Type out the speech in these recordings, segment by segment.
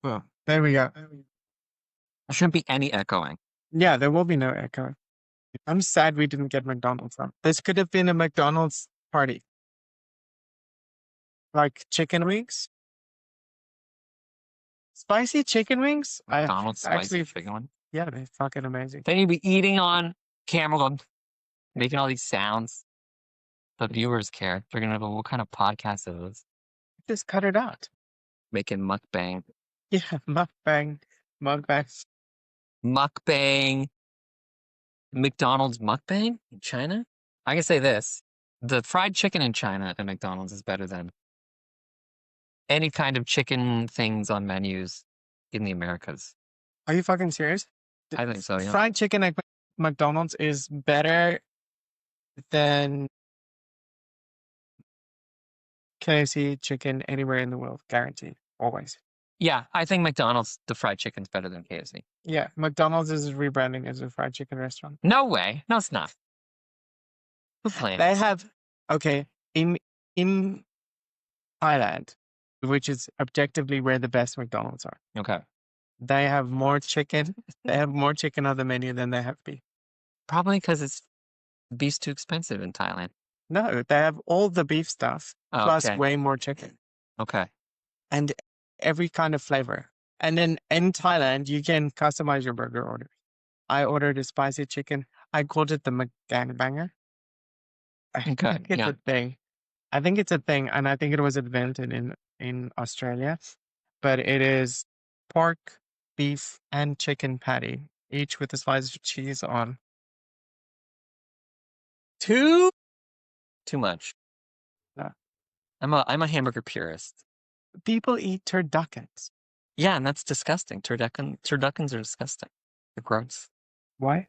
Well, there we go. There shouldn't be any echoing. Yeah, there will be no echo. I'm sad we didn't get McDonald's on. This could have been a McDonald's party. Like chicken wings. Spicy chicken wings? McDonald's actually, spicy chicken one. yeah, they're fucking amazing. Then you'd be eating on camera, going, making all these sounds. The viewers care. They're gonna go, what kind of podcast is this? Just cut it out. Making mukbang. Yeah, mukbang. Mukbang. Mukbang. McDonald's mukbang in China? I can say this. The fried chicken in China at McDonald's is better than any kind of chicken things on menus in the Americas. Are you fucking serious? I think so, yeah. Fried chicken at McDonald's is better than KFC chicken anywhere in the world. Guaranteed. Always. Yeah, I think McDonald's, the fried chicken's better than KFC. Yeah, McDonald's is rebranding as a fried chicken restaurant. No way. No, it's not. Who's playing? They have, okay, in Thailand, which is objectively where the best McDonald's are. Okay. They have more chicken. They have more chicken on the menu than they have beef. Probably because beef's too expensive in Thailand. No, they have all the beef stuff plus okay. way more chicken. Okay. And every kind of flavor. And then in Thailand, you can customize your burger order. I ordered a spicy chicken. I called it the McGangbanger. I Okay, think it's yeah. a thing. I think it's a thing, and I think it was invented in Australia. But it is pork, beef, and chicken patty, each with a slice of cheese on. Too much. No. I'm a hamburger purist. People eat turduckens. Yeah, and that's disgusting. Turduckens are disgusting. They're gross. Why?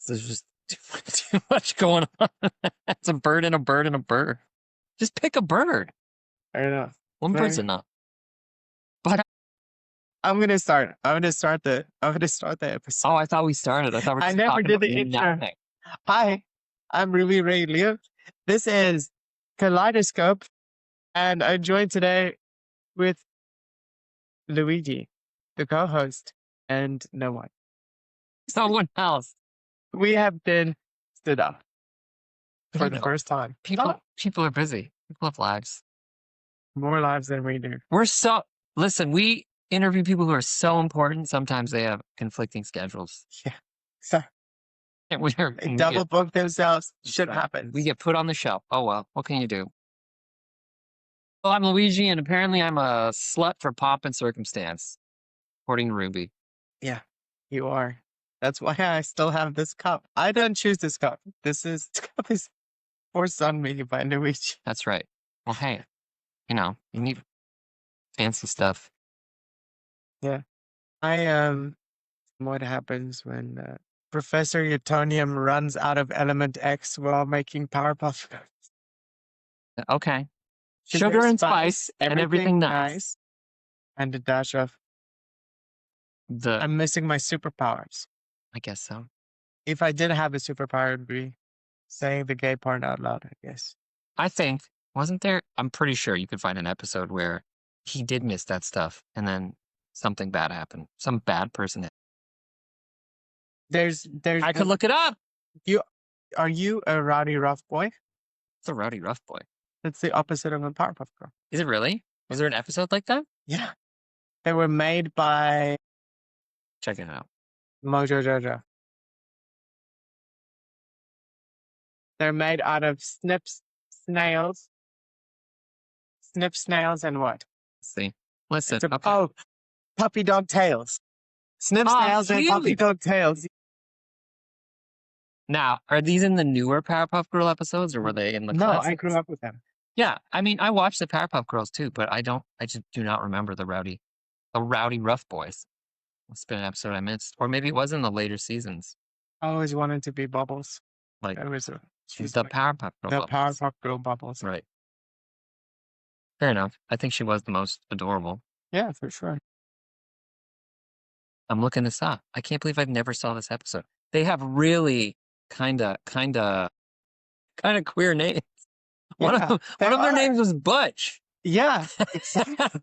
There's just too much going on. It's a bird and a bird and a bird. Just pick a bird. I don't know. One bird's enough. But I'm gonna start the episode. oh, I thought we started. I thought we were I just never talking did about the intro. nothing. Hi, I'm Ruby Ray Leo. This is Kaleidoscope, and I'm joined today with Luigi, the co-host, and no one. Someone else. We have been stood up for the know. first time. People are busy. People have lives. More lives than we do. Listen, we interview people who are so important. Sometimes they have conflicting schedules. Yeah. So And they double book themselves. Shit happens. We get put on the shelf. Oh, well, what can you do? Well, I'm Luigi, and apparently I'm a slut for pomp and circumstance, according to Ruby. Yeah, you are. That's why I still have this cup. I didn't choose this cup. This cup is forced on me by Luigi. That's right. Well, hey, you need fancy stuff. Yeah. What happens when Professor Utonium runs out of element X while making Powerpuff Girls? Okay. Sugar and spice and everything nice. And a dash of I'm missing my superpowers. I guess so. If I did have a superpower, it would be saying the gay part out loud, I guess. I think, wasn't there? I'm pretty sure you could find an episode where he did miss that stuff and then something bad happened. Some bad person. I could look it up. Are you a rowdy rough boy? It's a rowdy rough boy. That's the opposite of a Powerpuff Girl. Is it really? Was there an episode like that? Yeah. They were made by... Check it out. Mojo Jojo. They're made out of snails. Snip snails and what? Let's see. Listen. Oh, puppy dog tails. Snip snails and puppy dog tails. Now, are these in the newer Powerpuff Girl episodes, or were they in the classics? No, I grew up with them. Yeah, I mean, I watched the Powerpuff Girls too, but I just do not remember the rowdy rough boys. It's been an episode I missed, or maybe it was in the later seasons. I always wanted to be Bubbles. Like it was Powerpuff Girl. The Powerpuff Girl Bubbles. Right. Fair enough. I think she was the most adorable. Yeah, for sure. I'm looking this up. I can't believe I never saw this episode. They have really kind of queer names. One of their names was Butch. Yeah, exactly.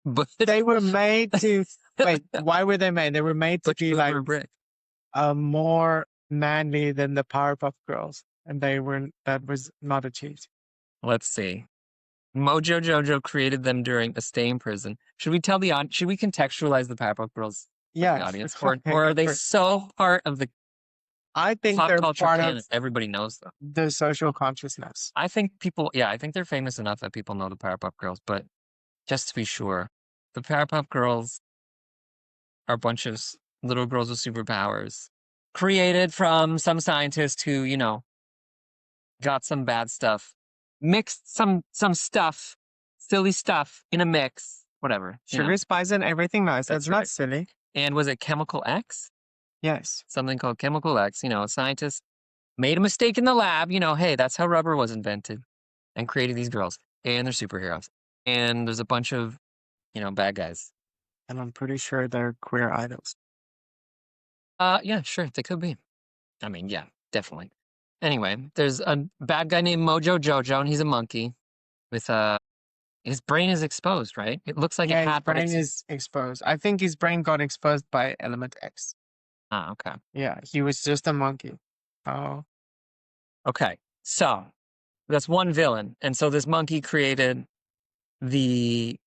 But They were made to wait. Why were they made? They were made to be like brick. more manly than the Powerpuff Girls, and they were. That was not achieved. Let's see. Mojo Jojo created them during a stay in prison. Should we tell the audience? Should we contextualize the Powerpuff Girls for Yeah, the audience, okay, or are go they for it. so part of the I think pop they're culture part canon? of Everybody knows them. the social consciousness. I think people, yeah, I think they're famous enough that people know the Powerpuff Girls. But just to be sure, the Powerpuff Girls are a bunch of little girls with superpowers created from some scientist who, got some bad stuff, mixed some stuff, silly stuff in a mix, whatever. Sugar, spice, and everything nice. That's not right. silly. And was it Chemical X? Yes. Something called Chemical X. A scientist made a mistake in the lab. Hey, that's how rubber was invented, and created these girls, and they're superheroes. And there's a bunch of, bad guys. And I'm pretty sure they're queer idols. Yeah, sure, they could be. I mean, yeah, definitely. Anyway, there's a bad guy named Mojo Jojo, and he's a monkey with his brain is exposed, right? It looks like Yeah, a his hat, but brain it's is exposed. I think his brain got exposed by Element X. okay. Yeah, he was just a monkey. Oh. Okay, so that's one villain, and so this monkey created the,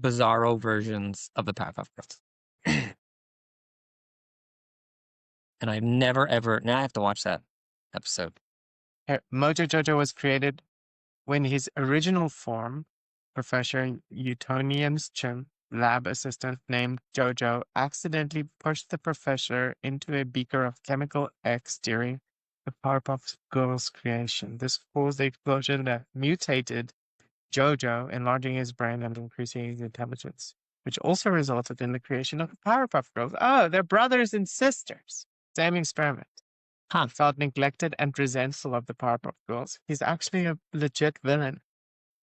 bizarro versions of the Powerpuff Girls. And I've never ever. Now I have to watch that episode. Mojo Jojo was created when his original form, Professor Utonium's chimp, lab assistant named Jojo, accidentally pushed the professor into a beaker of chemical X during the Powerpuff Girls' creation. This caused the explosion that mutated Jojo, enlarging his brain and increasing his intelligence, which also resulted in the creation of the Powerpuff Girls. Oh, they're brothers and sisters. Same experiment. Huh. Felt neglected and resentful of the Powerpuff Girls. He's actually a legit villain.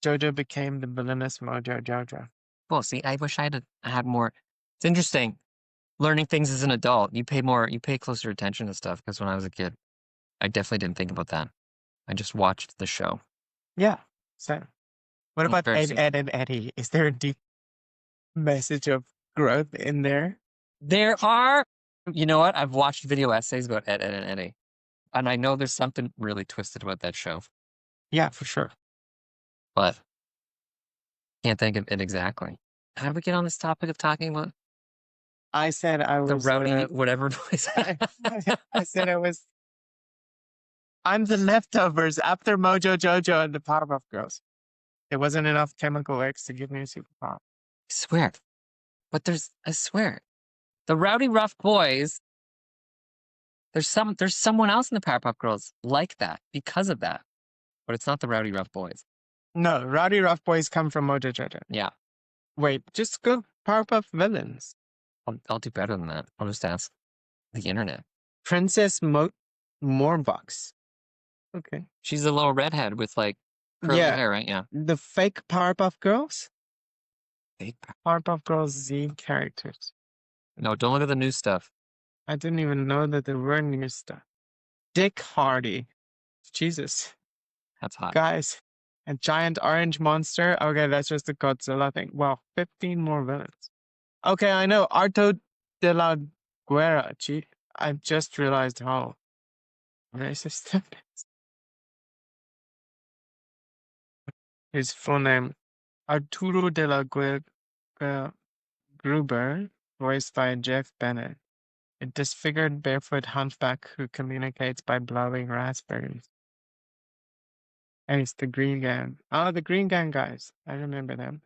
Jojo became the villainous Mojo Jojo. Well, see, I wish I had more. It's interesting learning things as an adult. You pay closer attention to stuff, because when I was a kid, I definitely didn't think about that. I just watched the show. Yeah, same. What about Ed, Embarrassing. Ed, and Eddie? Is there a deep message of growth in there? There are, you know what? I've watched video essays about Ed, Ed, and Eddie, and I know there's something really twisted about that show, Yeah, for sure. but can't think of it exactly. How did we get on this topic of talking about I said I the was rowdy whatever voice? I said I was. I'm the leftovers after Mojo Jojo and the Powerpuff Girls. There wasn't enough chemical X to give me a superpower. I swear, but I swear, the Rowdy Rough Boys. There's someone else in the Powerpuff Girls like that because of that, but it's not the Rowdy Rough Boys. No, Rowdy Rough Boys come from Mojo Jojo. Yeah, Wait, just go Powerpuff villains. I'll do better than that. I'll just ask the internet. Princess Morbox. Okay. She's a little redhead with like curly hair, right? Yeah. The fake Powerpuff Girls? Fake Powerpuff Girls Z characters. No, don't look at the new stuff. I didn't even know that there were new stuff. Dick Hardy. Jesus. That's hot. Guys. A giant orange monster. Okay, that's just a Godzilla thing. Wow, 15 more villains. Okay, I know. Arto de la Guerra. Gee, I just realized how racist that is. His full name, Arturo de la Gruber, voiced by Jeff Bennett. A disfigured barefoot hunchback who communicates by blowing raspberries. And it's the Green Gang. Oh, the Green Gang guys. I remember them.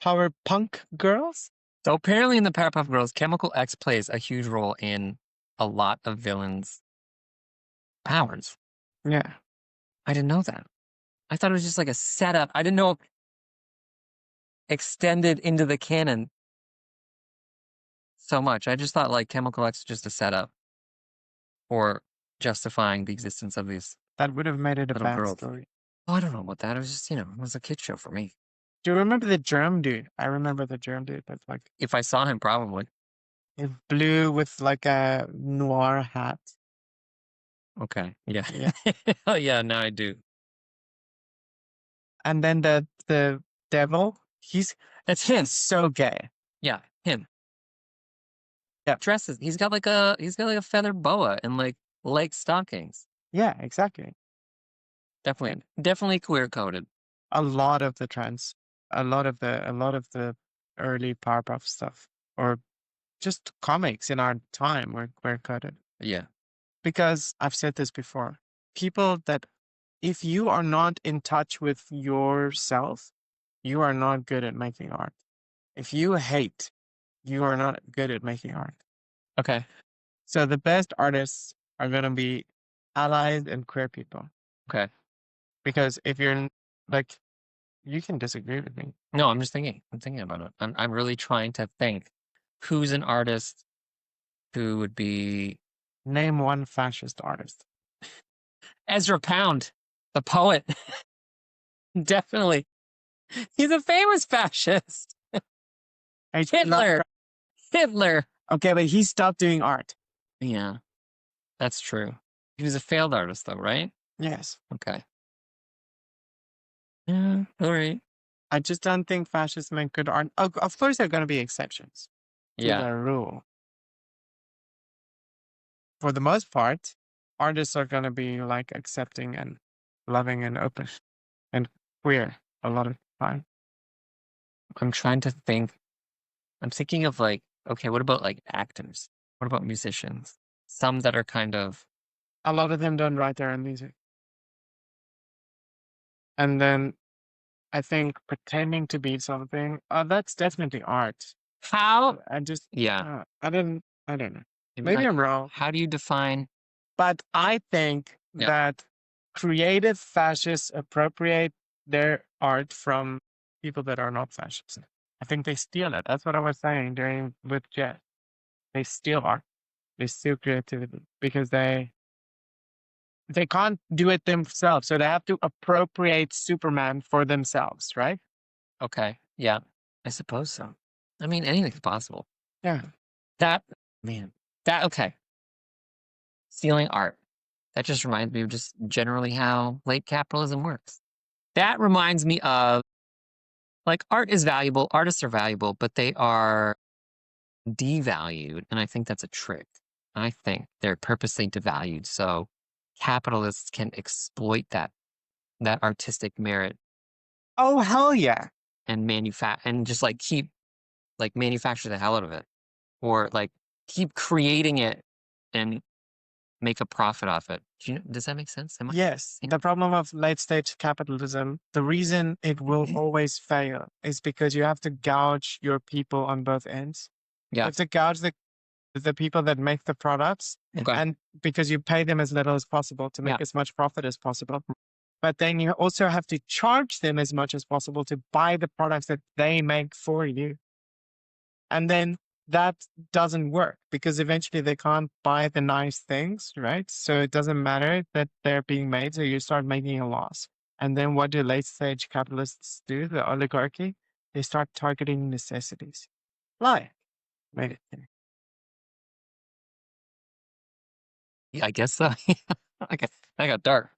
Power Punk Girls? So apparently in the Powerpuff Girls, Chemical X plays a huge role in a lot of villains' powers. Yeah. I didn't know that. I thought it was just like a setup. I didn't know extended into the canon so much. I just thought like Chemical X was just a setup for justifying the existence of these. That would have made it a Little bad girls. story. Oh, I don't know about that. It was just, it was a kid show for me. Do you remember the germ dude? I remember the germ dude. That's like If I saw him, probably. in blue with like a noir hat. Okay. Yeah. Yeah. Oh, yeah. Now I do. And then the devil, That's him. so gay. Yeah, him. Yeah. Dresses. He's got like a feather boa and like leg stockings. Yeah, exactly. Definitely queer coded. A lot of the trends, a lot of the early Powerpuff stuff, or just comics in our time were queer coded. Yeah. Because I've said this before, people that if you are not in touch with yourself, you are not good at making art. If you hate, you are not good at making art. Okay. So the best artists are going to be allies and queer people. Okay. Because if you're like, you can disagree with me. No, I'm just thinking. I'm thinking about it. I'm really trying to think who's an artist who would be Name one fascist artist. Ezra Pound, the poet. Definitely. He's a famous fascist. Hitler. Okay, but he stopped doing art. Yeah, that's true. He was a failed artist, though, right? Yes. Okay. Yeah, all right. I just don't think fascists make good art. Of course, there are going to be exceptions to Yeah. the rule. For the most part, artists are going to be like accepting and loving and open and queer a lot of the time. I'm trying to think. I'm thinking of like, okay, what about like actors? What about musicians? Some that are kind of. A lot of them don't write their own music. And then I think pretending to be something, that's definitely art. How? I just, Yeah. I don't know. Maybe I'm wrong. How do you define? But I think that creative fascists appropriate their art from people that are not fascists. I think they steal it. That's what I was saying with Jeff. They steal art. They steal creativity because they can't do it themselves. So they have to appropriate Superman for themselves, right? Okay. Yeah. I suppose so. I mean, anything's possible. Yeah. Okay. Stealing art. That just reminds me of just generally how late capitalism works. That reminds me of like art is valuable, artists are valuable, but they are devalued. And I think that's a trick. I think they're purposely devalued so capitalists can exploit that artistic merit Oh, hell yeah. and just like keep like manufacture the hell out of it. Or like keep creating it and make a profit off it. Does that make sense? Yes. The problem of late stage capitalism, the reason it will always fail is because you have to gouge your people on both ends. Yeah. You have to gouge the people that make the products. Okay. And because you pay them as little as possible to make as much profit as possible. But then you also have to charge them as much as possible to buy the products that they make for you. And then that doesn't work because eventually they can't buy the nice things, right? So it doesn't matter that they're being made. So you start making a loss. And then what do late stage capitalists do? The oligarchy, they start targeting necessities. Like medicine. Yeah, I guess so. Okay. That got dark.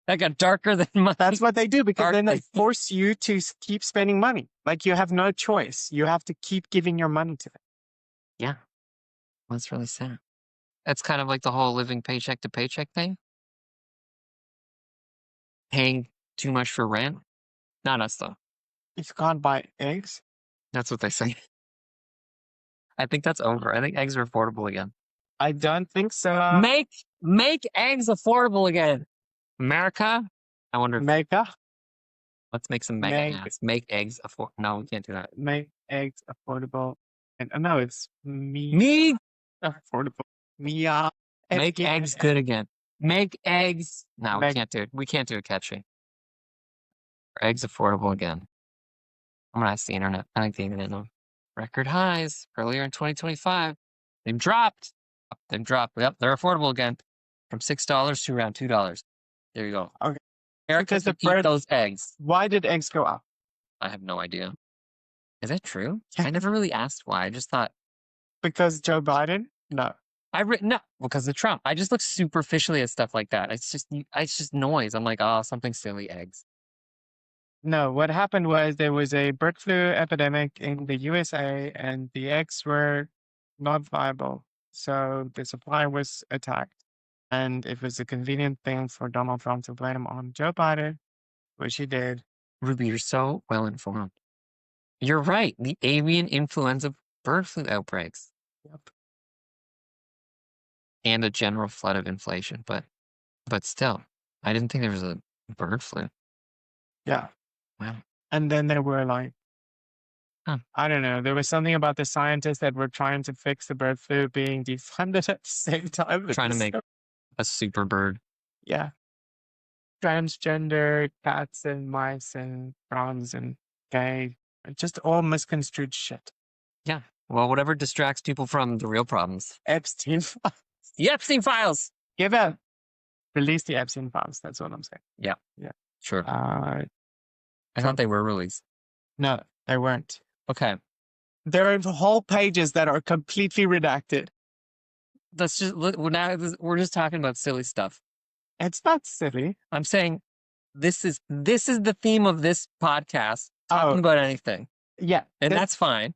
That got darker than my. That's what they do because then they force you to keep spending money. Like you have no choice. You have to keep giving your money to them. Yeah. Well, that's really sad. That's kind of like the whole living paycheck to paycheck thing. Paying too much for rent. Not us though. If you can't buy eggs. That's what they say. I think that's over. I think eggs are affordable again. I don't think so. Make eggs affordable again. America. I wonder if Mega. let's make some mega ads. Make eggs affordable. No, we can't do that. Make eggs affordable. And no, it's me affordable. Mia. Make eggs good again. Make eggs. No, we can't do it. We can't do it catchy. Eggs affordable again. I'm gonna ask the internet. I think the internet knows. Record highs earlier in 2025. They've dropped. Yep, they're affordable again. From $6 to around $2. There you go. Okay. Erica Because eat those eggs. Why did eggs go up? I have no idea. Is that true? I never really asked why. I just thought because Joe Biden? No. No, because of Trump. I just look superficially at stuff like that. It's just noise. I'm like, oh, something silly, eggs. No, what happened was there was a bird flu epidemic in the USA and the eggs were not viable. So the supply was attacked. And it was a convenient thing for Donald Trump to blame on Joe Biden, which he did. Ruby, you're so well informed. You're right. The avian influenza bird flu outbreaks. Yep. And a general flood of inflation, but still, I didn't think there was a bird flu. Yeah. Wow. And then there were like, Huh. I don't know, there was something about the scientists that were trying to fix the bird flu being defunded at the same time. Trying to make a super bird. Yeah. Transgender cats and mice and frogs and gay, just all misconstrued shit. Yeah. Well, whatever distracts people from the real problems. Epstein files. The Epstein files. Give out. Release the Epstein files. That's what I'm saying. Yeah. Yeah. Sure. I thought they were released. No, they weren't. Okay. There are whole pages that are completely redacted. Let's just now we're just talking about silly stuff. It's not silly. I'm saying this is the theme of this podcast. Talking about anything. Yeah. And that's fine.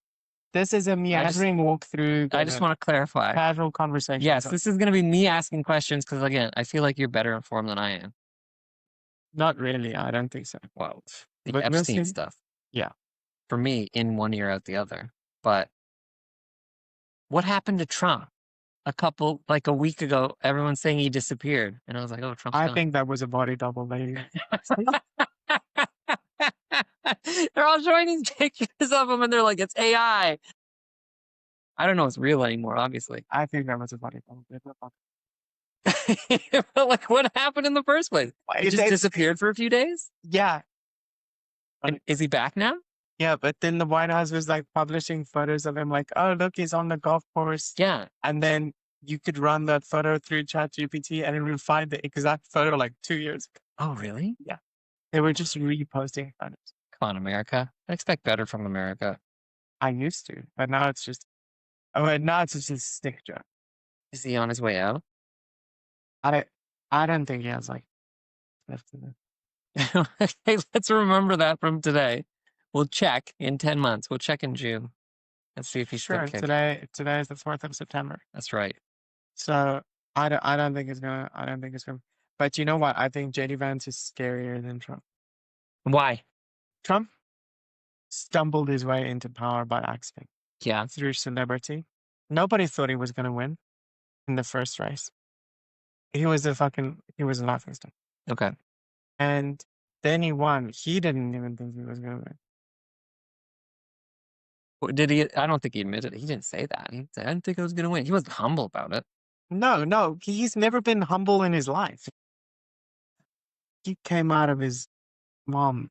This is a meandering walkthrough. I just want to clarify. Casual conversation. Yes, this is going to be me asking questions because, again, I feel like you're better informed than I am. Not really. I don't think so. Well, the Epstein stuff. Yeah. For me, in one ear, out the other. But what happened to Trump? A week ago, everyone's saying he disappeared. And I was like, oh, Trump's gone. I think that was a body double, lady. They're all showing these pictures of him and they're like, it's AI. I don't know it's real anymore, obviously. I think that was a body double. But like, what happened in the first place? He just disappeared for a few days? Yeah. And is he back now? Yeah, but then the White House was like publishing photos of him like, oh, look, he's on the golf course. Yeah. And then you could run that photo through ChatGPT and it would find the exact photo like 2 years ago. Oh, really? Yeah. They were just reposting photos. Come on, America. I expect better from America. I used to, but now it's just, now it's just a stick joke. Is he on his way out? I don't think he has like left in it. Hey, let's remember that from today. We'll check in 10 months. We'll check in June and see if he's sure. still Today is the 4th of September. That's right. So I don't think it's gonna. But you know what? I think JD Vance is scarier than Trump. Why? Trump stumbled his way into power by accident. Yeah. Through celebrity. Nobody thought he was gonna win in the first race. He was a laughing stock. Okay. And then he won. He didn't even think he was gonna win. Did he? I don't think he admitted it. He didn't say that. He said, I didn't think I was going to win. He wasn't humble about it. No. He's never been humble in his life. He came out of his mom.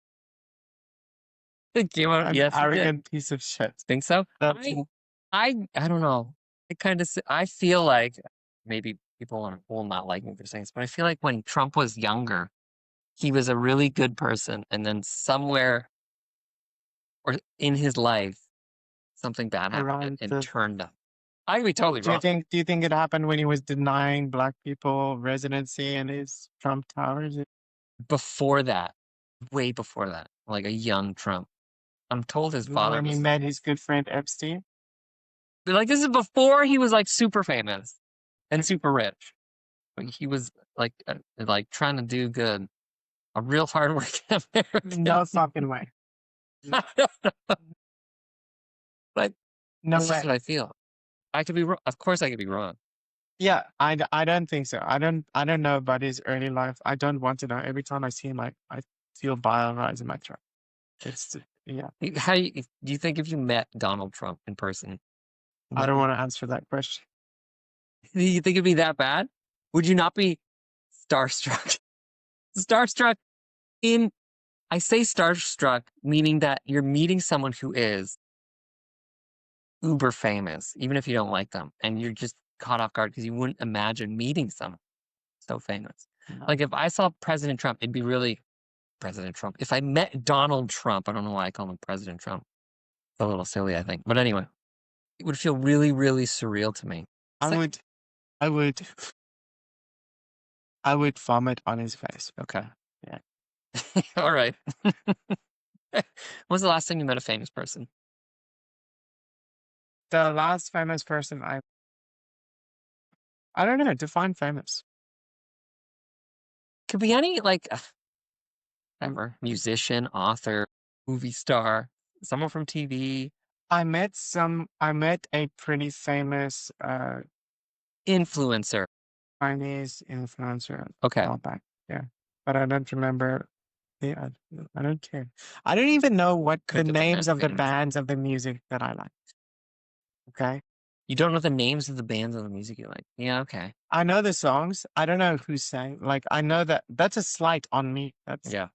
It came out, yes, arrogant piece of shit. Think so? I don't know. I feel like maybe people will not like me for saying this, but I feel like when Trump was younger, he was a really good person, and then somewhere or in his life, something bad happened and turned up. I could be totally wrong. Do you think it happened when he was denying black people residency in his Trump towers? Before that, way before that, like a young Trump. I'm told his father when he met his good friend Epstein. Like, this is before he was like super famous and super rich. Like, he was like trying to do good, a real hard working American. No fucking way. But no that's way. just what I feel. I could be wrong. Of course, I could be wrong. Yeah, I don't think so. I don't know about his early life. I don't want to know. Every time I see him, I feel bile rise in my throat. It's yeah. How do you think if you met Donald Trump in person? I don't want to answer that question. Do you think it'd be that bad? Would you not be starstruck? Starstruck I say starstruck, meaning that you're meeting someone who is uber famous, even if you don't like them, and you're just caught off guard because you wouldn't imagine meeting someone so famous. No. Like if I saw President Trump, it'd be really President Trump. If I met Donald Trump, I don't know why I call him President Trump. It's a little silly, I think. But anyway, it would feel really, really surreal to me. I would vomit on his face. Okay. Yeah. All right. When was the last time you met a famous person? The last famous person I don't know, define famous. Could be any, like, whatever, musician, author, movie star, someone from TV, I met a pretty famous influencer. Chinese influencer a Okay. while back. Yeah. But I don't remember I don't care. I don't even know what the Could have names met of the famous. bands of the music that I like. Okay. You don't know the names of the bands of the music you like. Yeah, okay. I know the songs. I don't know who sang. Like I know that's a slight on me. Yeah.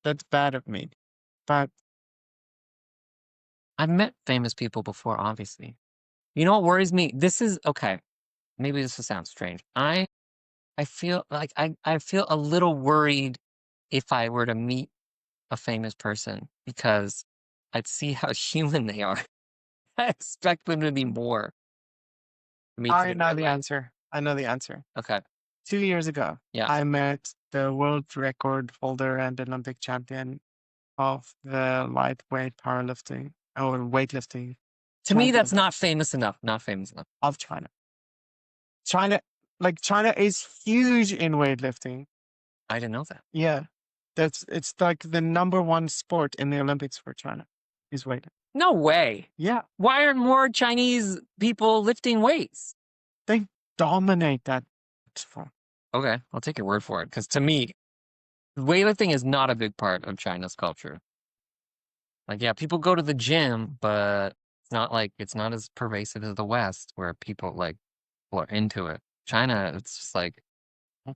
That's bad of me. But I've met famous people before, obviously. You know what worries me? This is okay. Maybe this will sound strange. I feel like I feel a little worried if I were to meet a famous person because I'd see how human they are. I expect them to be more. Me I to know the answer. I know the answer. Okay. 2 years ago, Yeah. I met the world record holder and Olympic champion of the lightweight powerlifting or weightlifting To me, that's champion not famous enough. Not famous enough. of China. China is huge in weightlifting. I didn't know that. Yeah. It's like the number one sport in the Olympics for China is weightlifting. No way. Yeah. Why aren't more Chinese people lifting weights? They dominate that sport. Okay, I'll take your word for it. Because to me, weightlifting is not a big part of China's culture. Like, yeah, people go to the gym, but it's not as pervasive as the West, where people are into it. China, it's just like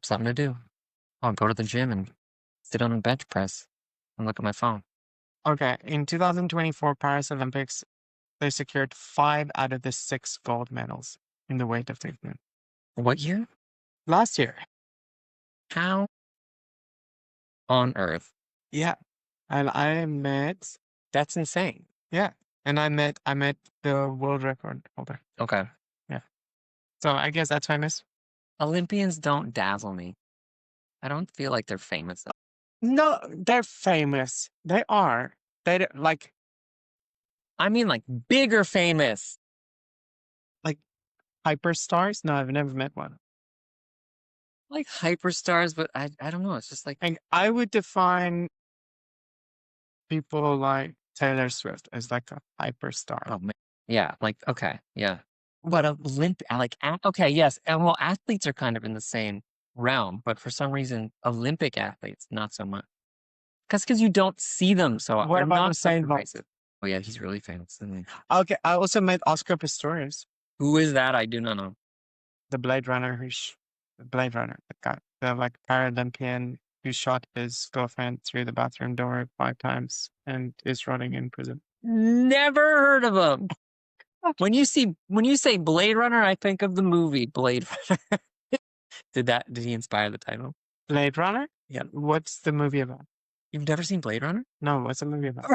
something to do. I'll go to the gym and sit on a bench press and look at my phone. Okay. In 2024 Paris Olympics, they secured 5 out of the 6 gold medals in the weightlifting event. What year? Last year. How on earth? Yeah. And I met That's insane. Yeah. And I met the world record holder. Okay. Yeah. So I guess that's famous. Olympians don't dazzle me. I don't feel like they're famous. No, they're famous. They are. Like I mean, like bigger famous. hyperstars. No, I've never met one. Like hyperstars, but I don't know. It's just like And I would define people like Taylor Swift as like a hyperstar. oh man. Yeah, like okay, yeah. But okay, yes. And well, athletes are kind of in the same realm, but for some reason, Olympic athletes not so much. Because you don't see them so What they're about not so Usain Bolt? pervasive. Oh yeah, he's really famous, isn't he? Okay, I also met Oscar Pistorius, Who is that? I do not know. the Blade Runner the guy, the like Paralympian who shot his girlfriend through the bathroom door 5 times and is rotting in prison. Never heard of him. When you say Blade Runner, I think of the movie Blade Runner. Did he inspire the title? Blade Runner? Yeah. What's the movie about? You've never seen Blade Runner? No, what's the movie about?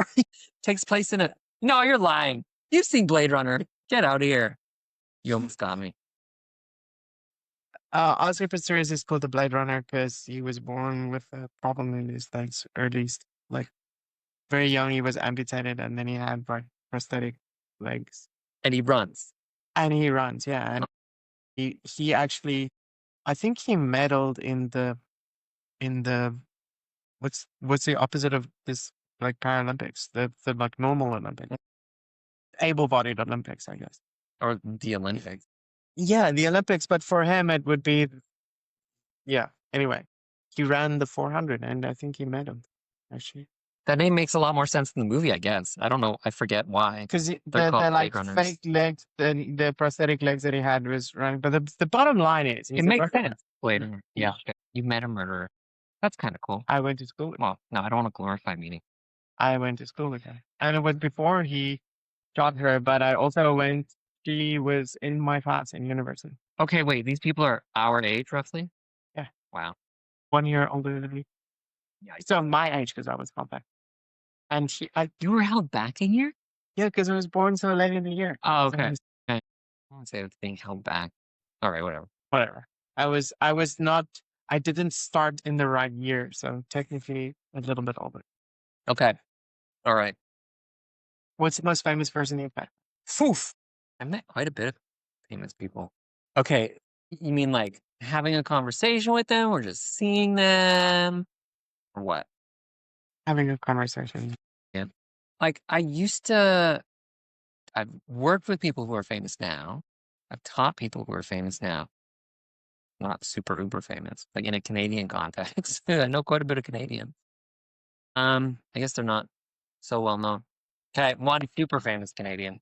Takes place in a No, you're lying. You've seen Blade Runner. Get out of here. You almost got me. Oscar Pistorius is called the Blade Runner because he was born with a problem in his legs, or at least like very young. He was amputated, and then he had like prosthetic legs, And he runs. and he runs. Yeah, and he actually, I think he medaled in the what's the opposite of this like Paralympics, the like normal Olympics, able-bodied Olympics, I guess. Or the Olympics. Yeah, the Olympics, but for him it would be yeah. Anyway, he ran the 400, and I think he medaled actually. That name makes a lot more sense in the movie, I guess. I don't know. I forget why. Because They're the called like Blade Runners. fake legs, the prosthetic legs that he had was running. But the bottom line is, It makes sense. Blade Runner. Yeah. You met a murderer. That's kind of cool. I went to school. Well, no, I don't want to glorify meaning. I went to school with her, and it was before he shot her. But I also went. She was in my class in university. Okay, wait. These people are our age, roughly? Yeah. Wow. 1 year older than me. Yeah, so my age because I was held back. And You were held back a year? yeah, because I was born so late in the year. Oh, So okay. I won't say it's being held back. All right, whatever. whatever. I was not. I didn't start in the right year, so technically a little bit older. Okay. All right. What's the most famous person you've met? Foof. I've met quite a bit of famous people. Okay. You mean like having a conversation with them or just seeing them or what? Having a conversation. Yeah. Like I've worked with people who are famous now. I've taught people who are famous now. Not super uber famous, like in a Canadian context. I know quite a bit of Canadians. I guess they're not so well known. Okay, one super famous Canadian.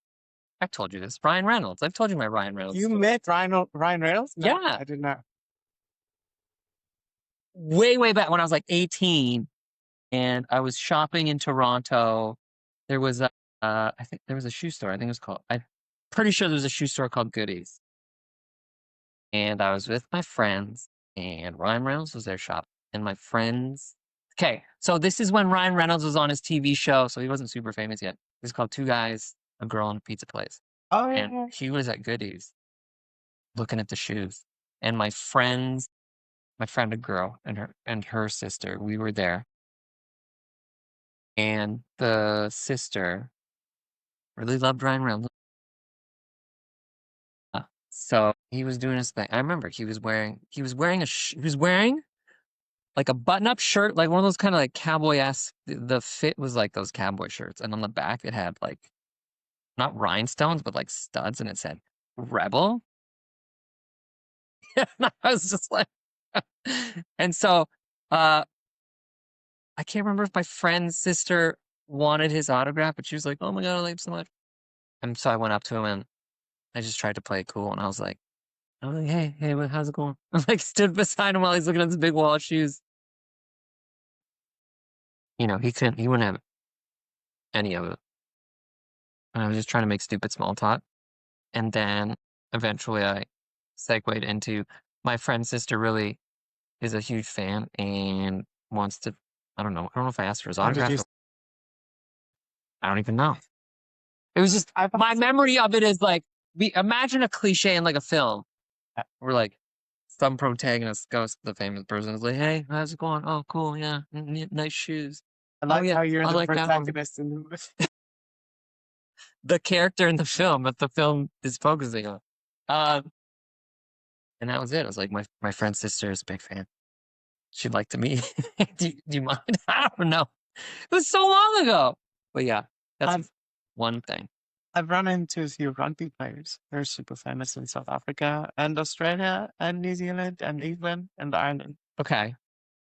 I've told you this. Ryan Reynolds. I've told you my Ryan Reynolds. You story. met Ryan Reynolds? No, Yeah. I did not. Way back when I was like 18 and I was shopping in Toronto. There was I think there was a shoe store. I think it was called, I'm pretty sure there was a shoe store called Goodies. And I was with my friends and Ryan Reynolds was there shopping. And my friends, okay, so this is when Ryan Reynolds was on his TV show. So he wasn't super famous yet. It was called Two Guys, a Girl, and a Pizza Place. Oh, And yeah. he was at Goodies looking at the shoes. And my friend, a girl, and her sister, we were there. And the sister really loved Ryan Reynolds. So he was doing his thing. I remember he was wearing like a button-up shirt, like one of those kind of like cowboy-esque. The fit was like those cowboy shirts, and on the back it had like not rhinestones, but like studs, and it said "Rebel." And I was just like, and so I can't remember if my friend's sister wanted his autograph, but she was like, "Oh my god, I like him so much." And so I went up to him and I just tried to play it cool, and I was like, "Hey, how's it going?" I like stood beside him while he's looking at this big wall of shoes. You know, he wouldn't have any of it. And I was just trying to make stupid small talk. And then eventually I segued into my friend's sister really is a huge fan and wants to, I don't know if I asked for his How did autograph. you? I don't even know. It was just, my memory of it is like, imagine a cliche in like a film where like some protagonist goes to the famous person and is like, "Hey, how's it going? Oh, cool. Yeah. Nice shoes." I like how you're I the like that one. protagonist in the movie. The character in the film that the film is focusing on. And that was it. I was like, my friend's sister is a big fan. She'd like to meet. do you mind? I don't know. It was so long ago. But yeah, that's one thing. I've run into a few rugby players. They're super famous in South Africa and Australia and New Zealand and England and Ireland. Okay.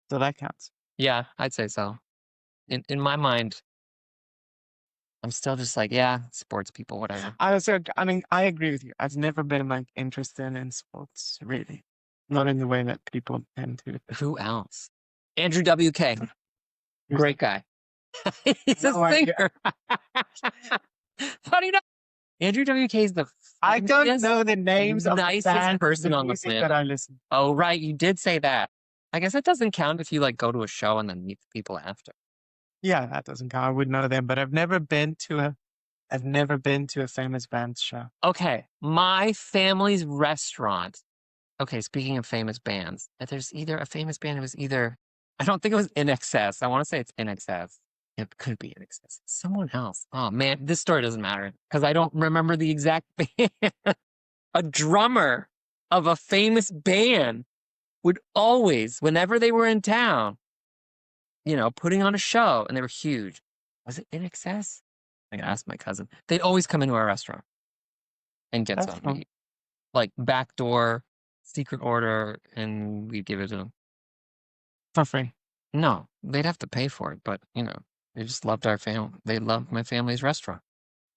So that counts. Yeah, I'd say so. In my mind, I'm still just like, yeah, sports people, whatever. I mean, I agree with you. I've never been like interested in sports, really. Not in the way that people tend to. Who else? Andrew WK. Great guy. He's a singer. How do you know? Andrew WK is the I don't know the names of the nicest person on the planet. that I listen. Oh, right. You did say that. I guess it doesn't count if you like go to a show and then meet the people after. Yeah, that doesn't count. I would know them, but I've never been to a famous band's show. Okay, my family's restaurant. Okay, speaking of famous bands, there's either a famous band. It was either, I don't think it was In Excess. I want to say it's In Excess. It could be In Excess. Someone else. Oh man, this story doesn't matter because I don't remember the exact band. A drummer of a famous band would always, whenever they were in town, putting on a show, and they were huge. Was it In Excess? I can ask my cousin. They'd always come into our restaurant and get That's something to eat. Like backdoor, secret order, and we'd give it to them. for free. No, they'd have to pay for it, but they just loved our family. They loved my family's restaurant.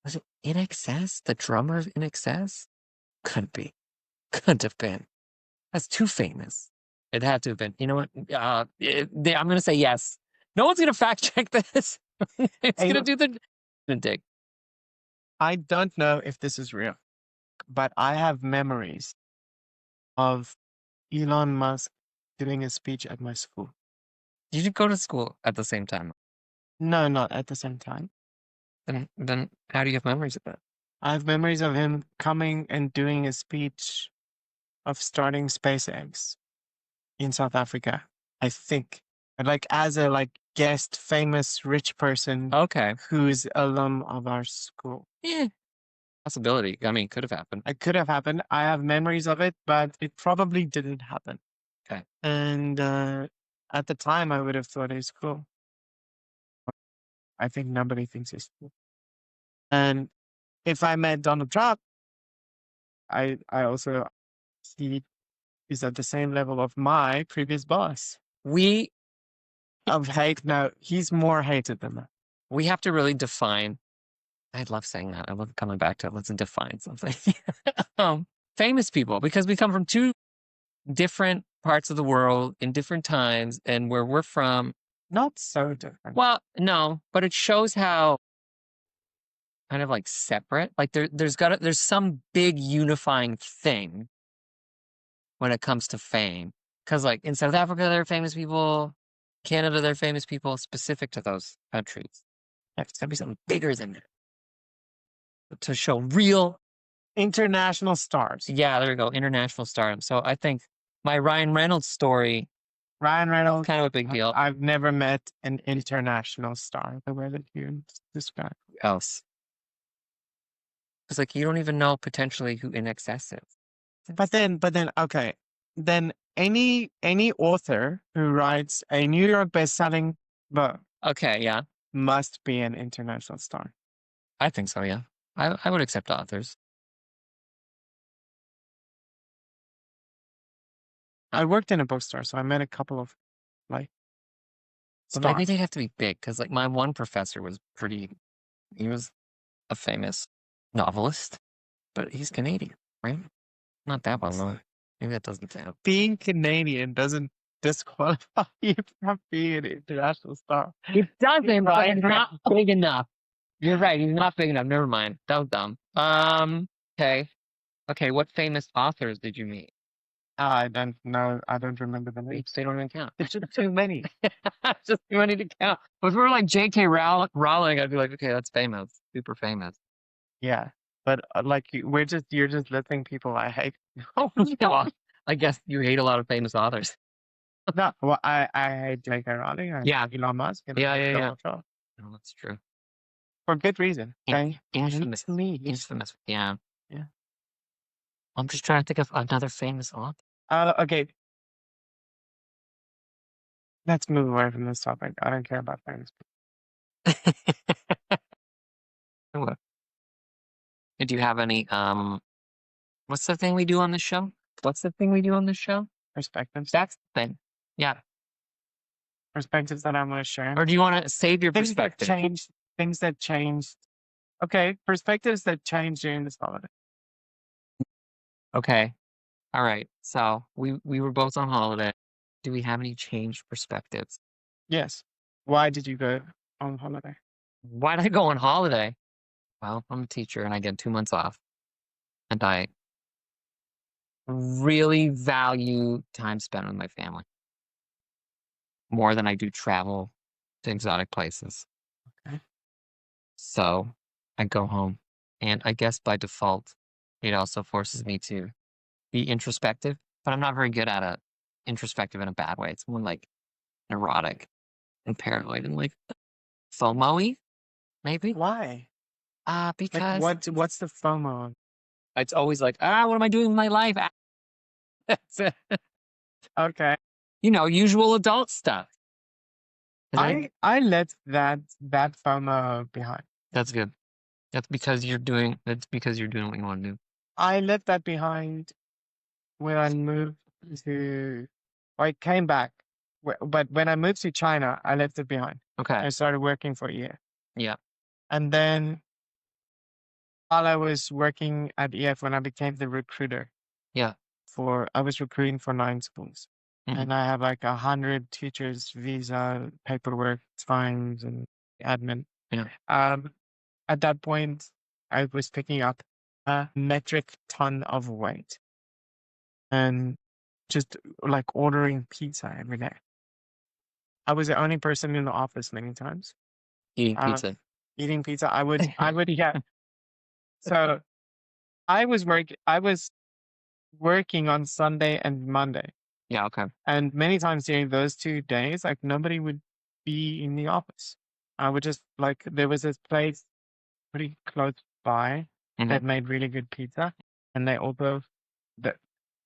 Was it In Excess? The drummer of In Excess? Couldn't be. Couldn't have been. That's too famous. It had to have been. You know what? I'm going to say yes. No one's going to fact check this. It's going to do the dig. I don't know if this is real, but I have memories of Elon Musk doing a speech at my school. You did go to school at the same time. No, not at the same time. Then how do you have memories of that? I have memories of him coming and doing a speech of starting SpaceX. in South Africa, I think. Like as a like guest famous rich person Okay. who's alum of our school. Yeah. Possibility. I mean, could have happened. It could have happened. I have memories of it, but it probably didn't happen. Okay. And at the time, I would have thought it's cool. I think nobody thinks it's cool. And if I met Donald Trump, I also he is at the same level of my previous boss We of hate. No, he's more hated than that. we have to really define. I love saying that. I love coming back to it. Let's define something. Famous people, because we come from two different parts of the world in different times, and where we're from. Not so different. Well, no, but it shows how kind of like separate. Like there's some big unifying thing when it comes to fame. Because like in South Africa, there are famous people. Canada, there are famous people specific to those countries. There's got to be something bigger than that to show real. International stars. Yeah, there we go. International stardom. So I think my Ryan Reynolds story, Ryan Reynolds, kind of a big deal. I've never met an international star the way that you describe. Else. It's like you don't even know potentially who INXS is. But then, okay. Then any author who writes a New York best-selling book, Okay, yeah, must be an international star. I think so. Yeah, I would accept authors. I worked in a bookstore, so I met a couple of like. But maybe they'd have to be big because, like, my one professor was he was a famous novelist, but he's Canadian, right? Not that well known. Maybe that doesn't count. Being Canadian doesn't disqualify you from being an international star. It doesn't, but it's not big enough. You're right. He's not big enough. Never mind. That was dumb. Okay. Okay. What famous authors did you meet? I don't know. I don't remember the names. They don't even count. It's just too many. Just too many to count. But if we were like J.K. Rowling, I'd be like, okay, that's famous. Super famous. Yeah, but like you're just listing people I hate. Oh, yeah. I guess you hate a lot of famous authors. No, well, I hate J.K. Rowling. I Yeah. hate Elon Musk. And Yeah, yeah, yeah. Donald Trump. No, that's true. For good reason. Okay? Infamous. Me. Infamous. Yeah. Yeah. I'm just trying to think of another famous author. Okay. Let's move away from this topic. I don't care about famous people. What? Do you have any what's the thing we do on the show? What's the thing we do on the show? Perspectives. That's the thing. Yeah. Perspectives that I'm going to share. Or do you want to save your Things that perspective? changed. Things that changed. Okay, perspectives that changed during this holiday. Okay. All right. So we were both on holiday. Do we have any changed perspectives? Yes. Why did you go on holiday? Why did I go on holiday? Well, I'm a teacher and I get 2 months off. And I really value time spent with my family more than I do travel to exotic places. Okay. So I go home. And I guess by default, it also forces me to be introspective, but I'm not very good at it. Introspective in a bad way. It's more like neurotic and paranoid and like FOMO-y, maybe. Why? Because Like what's the FOMO? it's always like, what am I doing with my life? That's it. Okay. You know, usual adult stuff. I let that FOMO behind. That's good. That's because you're doing what you want to do. I left that behind when I moved to. I came back, but when I moved to China, I left it behind. Okay. I started working for a year. Yeah. And then while I was working at EF, when I became the recruiter. Yeah. I was recruiting for 9 schools. Mhm. And I have like 100 teachers, visa, paperwork, fines, and admin. Yeah. At that point, I was picking up a metric ton of weight and just like ordering pizza every day. I was the only person in the office many times. Eating pizza. Eating pizza. I would, yeah. So I was working on Sunday and Monday. Yeah. Okay. And many times during those 2 days, like nobody would be in the office. I would just like there was this place pretty close by that Mhm. made really good pizza, and they also that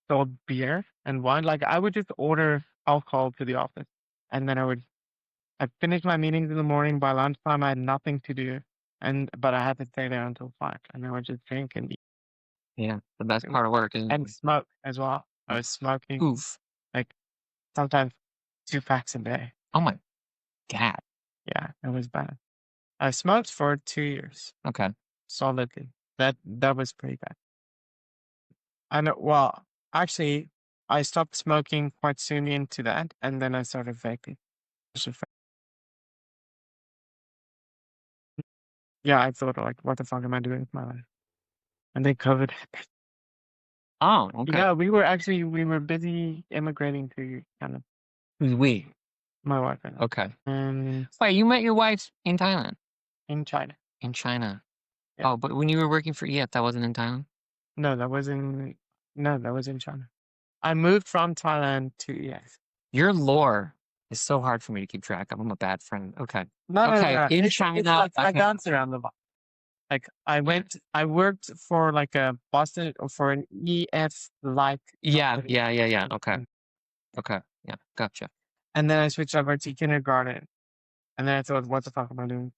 sold beer and wine. Like I would just order alcohol to the office, and then I'd finish my meetings in the morning. By lunchtime, I had nothing to do, but I had to stay there until 5, and I would just drink and eat Yeah. The best and, part of work is and smoke as well. I was smoking oof. like sometimes 2 packs a day. Oh my god. Yeah, it was bad. I smoked for 2 years Okay. solidly. That was pretty bad. And well, actually, I stopped smoking quite soon into that, and then I started vaping. Yeah, I thought like, what the fuck am I doing with my life? And then COVID happened. Oh. Okay. Yeah, we were busy immigrating to Canada. Who's we? My wife and I. Okay. And Wait, you met your wife in Thailand? in China. In China? Yeah. Oh, but when you were working for EF, that wasn't in Thailand? No, that was in China. I moved from Thailand to ES. Your lore is so hard for me to keep track of. I'm a bad friend. Okay. No, no, no, Okay. no. In It's China. like I Okay. danced around the block. Like I worked for like a Boston or for an EF like Yeah. company. Yeah. Yeah. Yeah. Okay. Okay. Yeah. Gotcha. And then I switched over to kindergarten. And then I thought, what the fuck am I doing?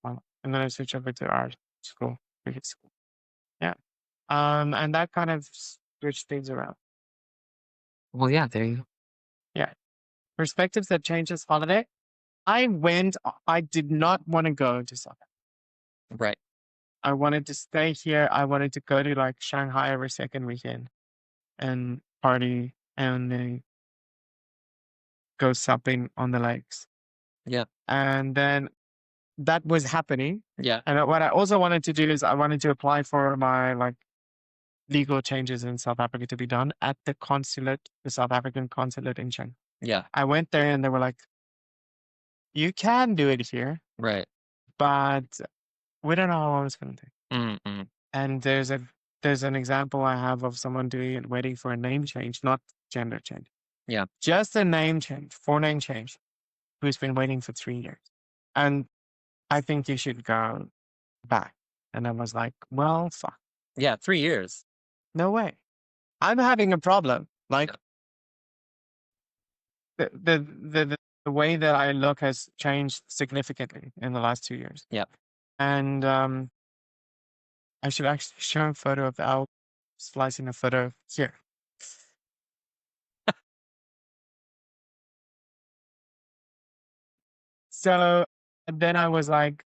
And then I switched over to art school, cricket school. Yeah. And that kind of switched things around. Well, yeah. There you. Yeah. Perspectives that changed this holiday. I did not want to go to South Africa. Right. I wanted to stay here. I wanted to go to like Shanghai every second weekend and party and then go supping on the lakes. Yeah. And then that was happening. Yeah. And what I also wanted to do is I wanted to apply for my like legal changes in South Africa to be done at the consulate, the South African consulate in Shanghai. Yeah. I went there and they were like, you can do it here, Right. but we don't know how long it's going to take. Mm-mm. And there's an example I have of someone doing it, waiting for a name change, not gender change. Yeah. Just a name change, name change, who's been waiting for 3 years. And I think you should go back. And I was like, well, fuck. Yeah. 3 years. No way. I'm having a problem. Like the way that I look has changed significantly in the last 2 years. Yep. And I should actually show a photo of the owl slicing a photo here. So then I was like,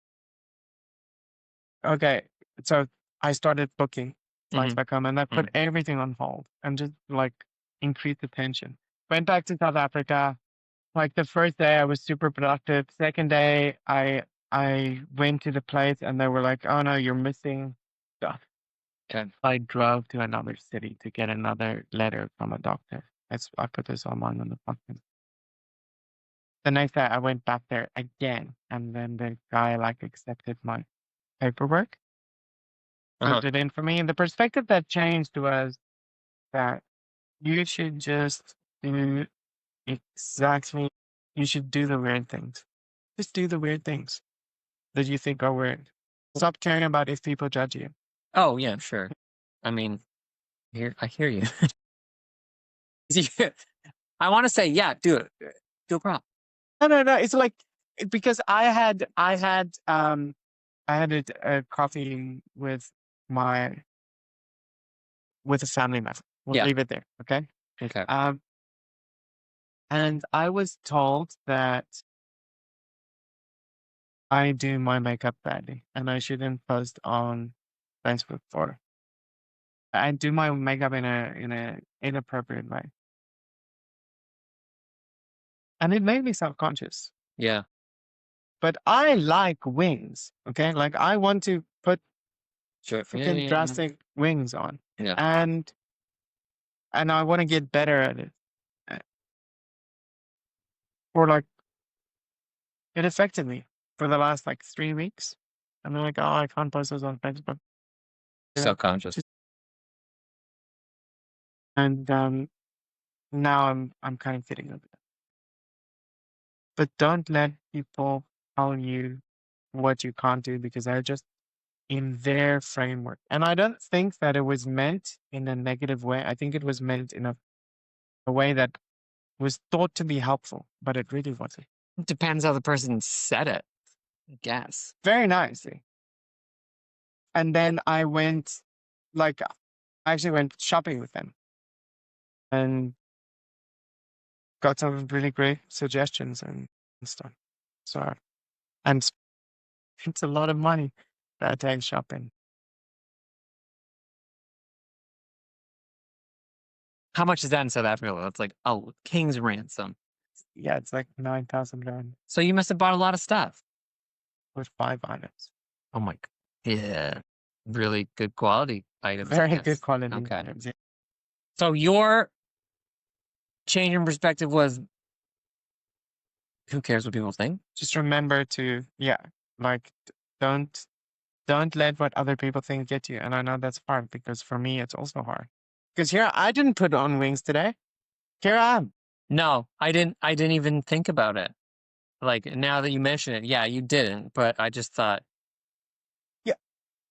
okay. So I started booking flights Mhm. back home and I put everything on hold and just like increased the tension. Went back to South Africa. Like the first day I was super productive. Second day I went to the place and they were like, oh no, you're missing stuff. Okay. I drove to another city to get another letter from a doctor. I put this online on the podcast. The next day I went back there again and then the guy like accepted my paperwork, Uh-huh. put it in for me. And the perspective that changed was that you should just do exactly, you should do the weird things. Just do the weird things that you think are weird. Stop caring about if people judge you. Oh yeah, sure. I mean, I hear you. I want to say, yeah, do it. Do a prop. No. It's like because I had a coffee with a family member. We'll Yeah. leave it there. Okay. Okay. And I was told that I do my makeup badly and I shouldn't post on Facebook for. I do my makeup in a inappropriate way. And it made me self-conscious. Yeah. But I like wings. Okay. Like I want to put Sure. freaking drastic wings on. Yeah. And I want to get better at it. For like it affected me for the last like 3 weeks. And I'm like, oh, I can't post those on Facebook. Self-conscious. And now I'm kind of getting over that. But don't let people tell you what you can't do because they're just in their framework. And I don't think that it was meant in a negative way. I think it was meant in a way that was thought to be helpful, but it really wasn't. It depends how the person said it, I guess. Very nicely. And then I went, like, I actually went shopping with them and got some really great suggestions and stuff. So, and spent a lot of money that day shopping. How much is that in South Africa? That's like a king's ransom. Yeah, it's like 9,000 rand So you must have bought a lot of stuff. with 5 items. Oh my, yeah, really good quality items. I Very guess. good quality Okay. items. Yeah. So your change in perspective was, who cares what people think? Just remember to, like, don't let what other people think get you. And I know that's hard because for me, it's also hard. Because here, I didn't put on wings today. Here I am. No, I didn't even think about it. Like, now that you mention it, yeah, you didn't, but I just thought. Yeah,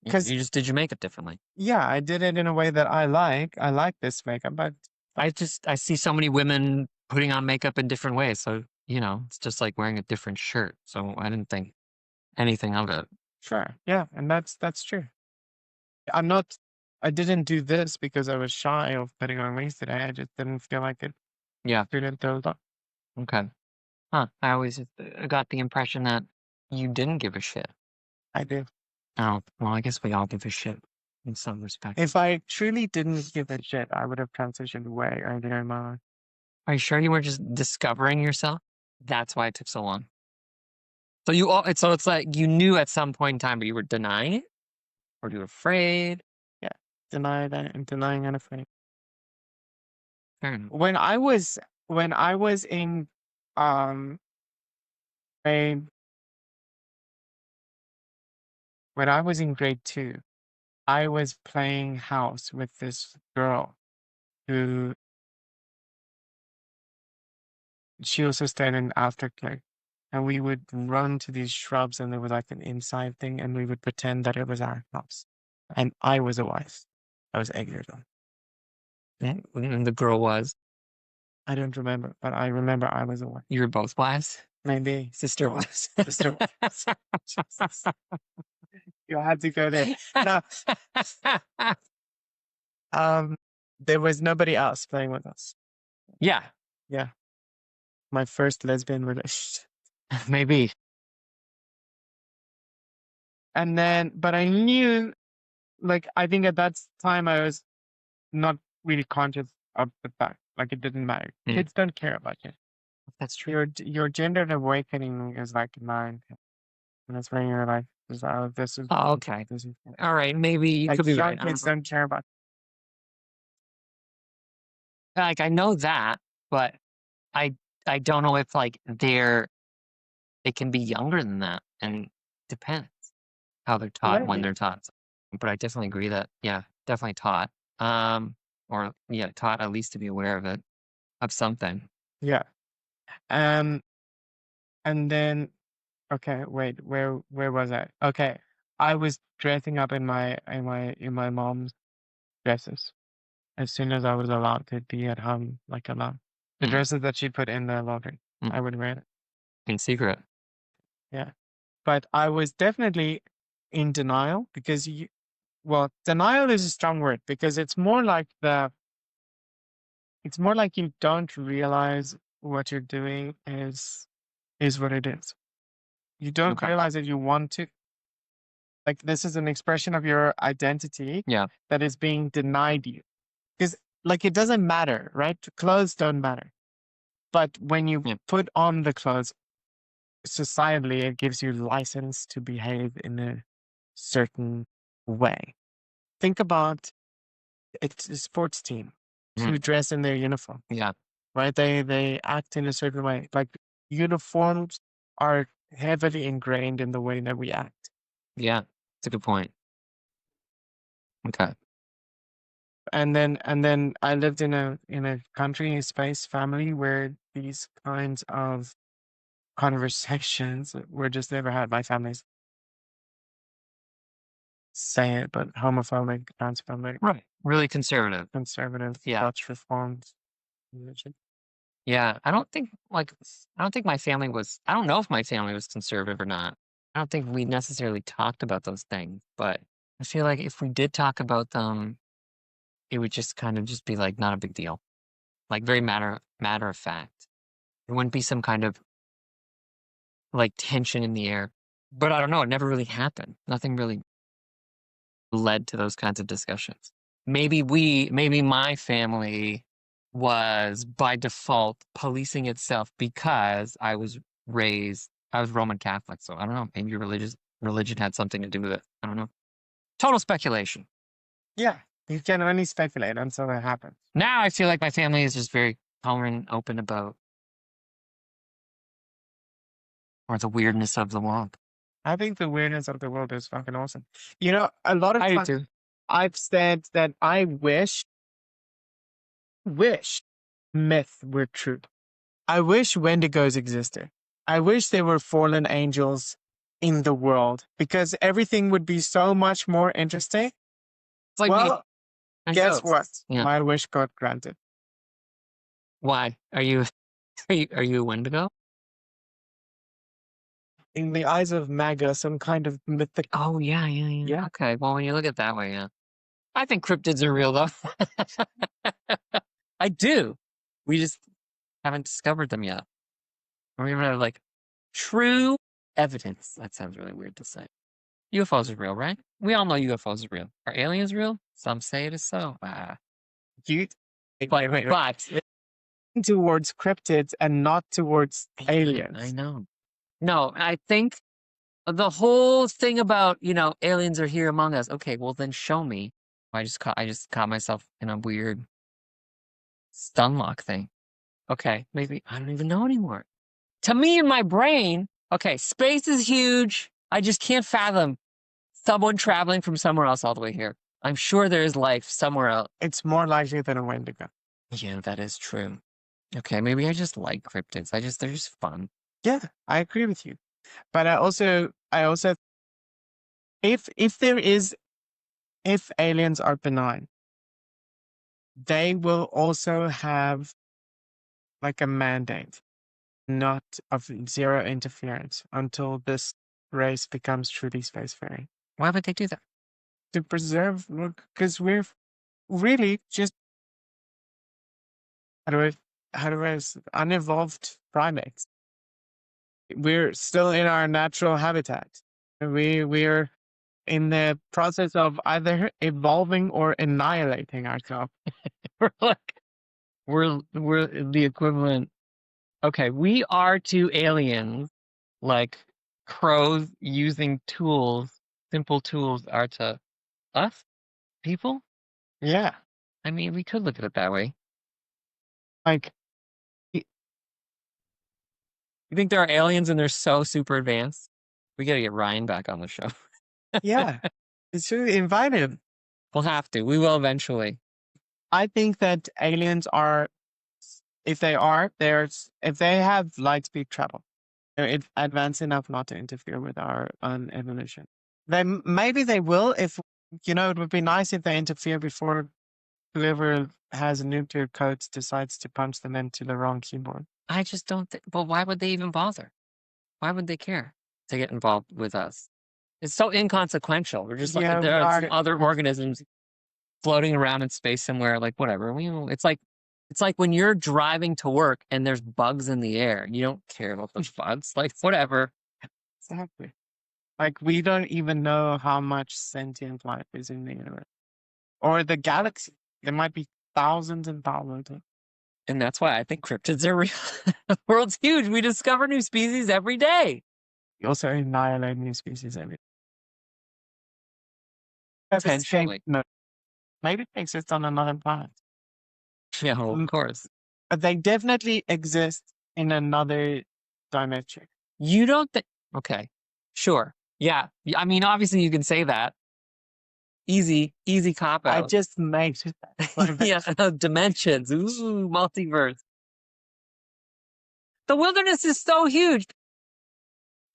You 'cause- just did your makeup differently. Yeah, I did it in a way that I like. I like this makeup, but I see so many women putting on makeup in different ways. So, it's just like wearing a different shirt. So I didn't think anything of it. sure. Yeah, and that's true. I didn't do this because I was shy of putting on wings today. I just didn't feel like it. Yeah. Didn't throw it up. Okay. Huh. I always got the impression that you didn't give a shit. I do. Oh, well, I guess we all give a shit in some respect. If I truly didn't give a shit, I would have transitioned way earlier in my life. Are you sure you weren't just discovering yourself? That's why it took so long. So it's like you knew at some point in time, but you were denying it, or you were afraid. Deny that and denying and afraid. Fair enough. When I was in grade when I was in grade 2, I was playing house with this girl who she also stayed in aftercare. And we would run to these shrubs and there was like an inside thing and we would pretend that it was our house. And I was a wife. I was 8 years old. And the girl was. I don't remember, but I remember I was a wife. You were both wives? Maybe. Sister wives. Sister wives. You had to go there. No. There was nobody else playing with us. Yeah. Yeah. My first lesbian relationship. Maybe. And then, but I knew, like, I think at that time I was not really conscious of the fact, like, it didn't matter. Kids don't care about you. That's true. Your gender awakening is like 9, and that's when you're like, this is. Oh, okay. This is, All right. Maybe you like, could be young right. kids don't care about. Like, I know that, but I don't know if like it can be younger than that, and depends how they're taught and when they're taught. But I definitely agree that definitely taught. Or taught at least to be aware of something. Yeah. And then, okay, wait, where was I? Okay, I was dressing up in my mom's dresses as soon as I was allowed to be at home, like alone. The dresses that she put in the laundry, I would wear it in secret. Yeah, but I was definitely in denial because denial is a strong word because it's more like you don't realize what you're doing is what it is. You don't realize that you want to. Like, this is an expression of your identity that is being denied you. Because, like, it doesn't matter, right? Clothes don't matter. But when you put on the clothes, societally, it gives you license to behave in a certain way. Think about a sports team who dress in their uniform. Yeah. Right? They act in a certain way. Like, uniforms are heavily ingrained in the way that we act. Yeah, that's a good point. Okay. And then I lived in a country, a space family where these kinds of conversations were just never had. My family's say it, but homophobic, transphobic, Right. Really conservative. conservative, Yeah. Dutch reformed religion. Yeah. I don't think my family was, I don't know if my family was conservative or not. I don't think we necessarily talked about those things, but I feel like if we did talk about them, it would just kind of just be like not a big deal. Like very matter of fact. There wouldn't be some kind of like tension in the air. But I don't know, it never really happened. Nothing really led to those kinds of discussions. Maybe my family was by default policing itself because I was Roman Catholic. So I don't know, maybe religion had something to do with it. I don't know. Total speculation. Yeah, you can only speculate until it happens. Now I feel like my family is just very tolerant, open about or the weirdness of the world. I think the weirdness of the world is fucking awesome. You know, a lot of I do times too. I've said that I wish myth were true. I wish Wendigos existed. I wish there were fallen angels in the world because everything would be so much more interesting. It's like Well, guess what? Yeah. My wish got granted. Why? Are you are you a Wendigo? In the eyes of Maga, some kind of mythic. Oh yeah. Yeah. Okay. Well, when you look at it that way, yeah. I think cryptids are real though. I do. We just haven't discovered them yet. Or we have like true evidence. That sounds really weird to say. UFOs are real, right? We all know UFOs are real. Are aliens real? Some say it is so. You, But towards cryptids and not towards aliens. I know. No, I think the whole thing about, aliens are here among us. Okay, well then show me. I just caught myself in a weird stun lock thing. Okay, maybe I don't even know anymore. To me, in my brain, okay, space is huge. I just can't fathom someone traveling from somewhere else all the way here. I'm sure there is life somewhere else. It's more likely than a Wendigo. Yeah, that is true. Okay, maybe I just like cryptids. They're just fun. Yeah, I agree with you. But I also if aliens are benign, they will also have like a mandate, not of zero interference until this race becomes truly spacefaring. Why would they do that? To preserve, because we're really just how do I unevolved primates. We're still in our natural habitat. We're in the process of either evolving or annihilating ourselves. we're the equivalent. Okay, we are to aliens like crows using tools, simple tools are to us people. Yeah, I mean, we could look at it that way. like You think there are aliens and they're so super advanced? We gotta get Ryan back on the show. yeah, it's really invited. We'll have to. We will eventually. I think that aliens are, if they have light speed travel, they're advanced enough not to interfere with our evolution. Maybe they will if, it would be nice if they interfere before whoever has nuclear codes decides to punch them into the wrong keyboard. I just don't think, but why would they even bother? Why would they care to get involved with us? It's so inconsequential. We're just Yeah, like, there we are are- other organisms floating around in space somewhere, like whatever. It's like when you're driving to work and there's bugs in the air. You don't care about those bugs. Like, whatever. Exactly. Like, we don't even know how much sentient life is in the universe. Or the galaxy. There might be thousands and thousands. And that's why I think cryptids are real. The world's huge. We discover new species every day. We also annihilate new species every day. Potentially. No, maybe they exist on another planet. Yeah, well, of course. But they definitely exist in another dimension. You don't think? Okay, sure. Yeah. I mean, obviously you can say that. Easy cop I out. just made it. Yeah, dimensions. Ooh, multiverse. The wilderness is so huge.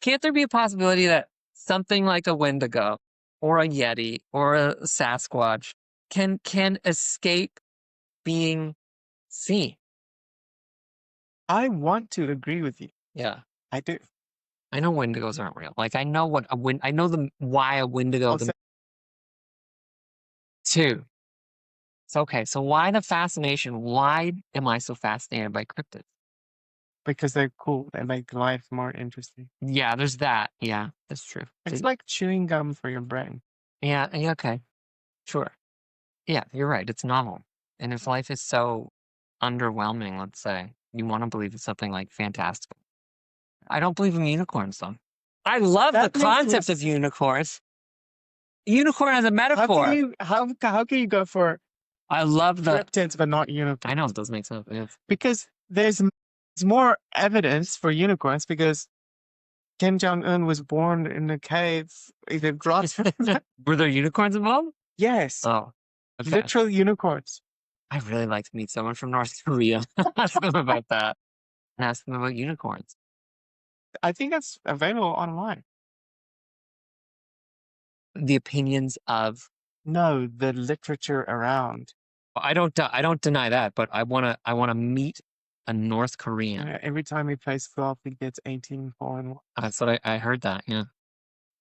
Can't there be a possibility that something like a Wendigo or a Yeti or a Sasquatch can escape being seen? I want to agree with you. Yeah. I do. I know Wendigos aren't real. Like I know what I know why a Wendigo Also, too. It's okay. So why the fascination? Why am I so fascinated by cryptids? because they're cool. They make life more interesting. Yeah, there's that. Yeah, that's true. It's like chewing gum for your brain. Yeah, okay. Sure. Yeah, you're right. It's novel. And if life is so underwhelming, let's say, you want to believe it's something like fantastical. I don't believe in unicorns, though. I love That the makes concept of unicorns. Unicorn as a metaphor. How can you go for I love the cryptids but not unicorns? I know it does make sense. Yeah. Because there's more evidence for unicorns because Kim Jong-un was born in a cave in a grotto. Were there unicorns involved? Yes, Oh, okay. literal unicorns. I'd really like to meet someone from North Korea. Ask them about that. And ask them about unicorns. I think that's available online. The opinions of No, the literature around. I don't deny that, but I wanna meet a North Korean. Every time he plays golf, he gets 18 hole in one. That's what I heard that. Yeah,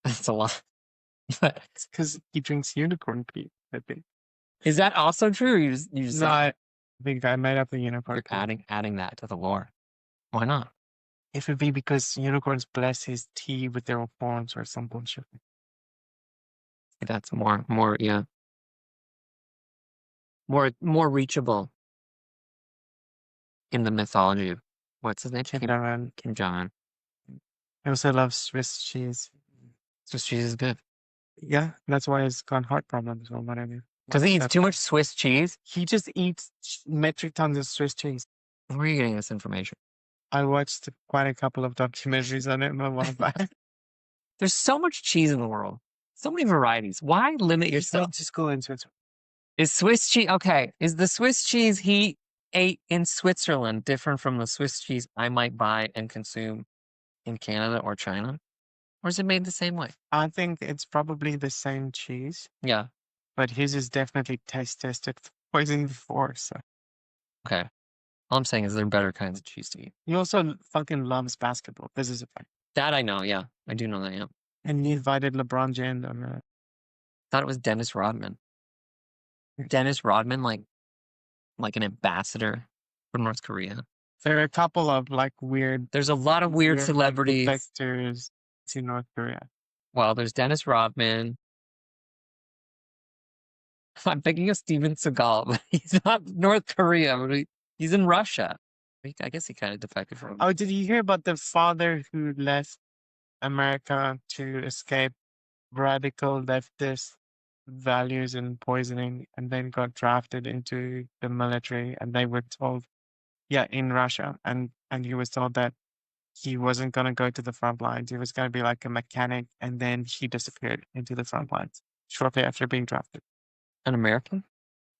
that's a lot. But It's because he drinks unicorn pee. I think. is that also true? Or you just No, say I think I made up the unicorn. you're pee. adding that to the lore? Why not? It would be because unicorns bless his tea with their horns or some bullshit. That's more yeah, more reachable in the mythology of what's his name? Kim Jong-un. Kim Jong-un. I also love Swiss cheese. Swiss cheese is good Yeah, that's why he's got heart problems or whatever. because he eats too much Swiss cheese. He just eats metric tons of Swiss cheese. Where are you getting this information? I watched quite a couple of documentaries on it a while back. There's so much cheese in the world, so many varieties. Why limit He yourself? went to school in Switzerland. Is Swiss cheese okay? Is the Swiss cheese he ate in Switzerland different from the Swiss cheese I might buy and consume in Canada or China? Or is it made the same way? I think it's probably the same cheese, Yeah. but his is definitely tested for poison before. So Okay. All I'm saying is there are better kinds of cheese to eat. he also fucking loves basketball. This is a fact. That I know, yeah. I do know that, yeah. And he invited LeBron James on a Thought it was Dennis Rodman. Dennis Rodman, like an ambassador for North Korea. There are a couple of like weird There's a lot of weird celebrities. vectors to North Korea. Well, there's Dennis Rodman. I'm thinking of Steven Seagal, but he's not North Korea. But he's in Russia. I guess he kind of defected from. Oh, did you hear about the father who left America to escape radical leftist values and poisoning and then got drafted into the military and they were told, yeah, in Russia. And he was told that he wasn't going to go to the front lines. He was going to be like a mechanic. And then he disappeared into the front lines shortly after being drafted. An American?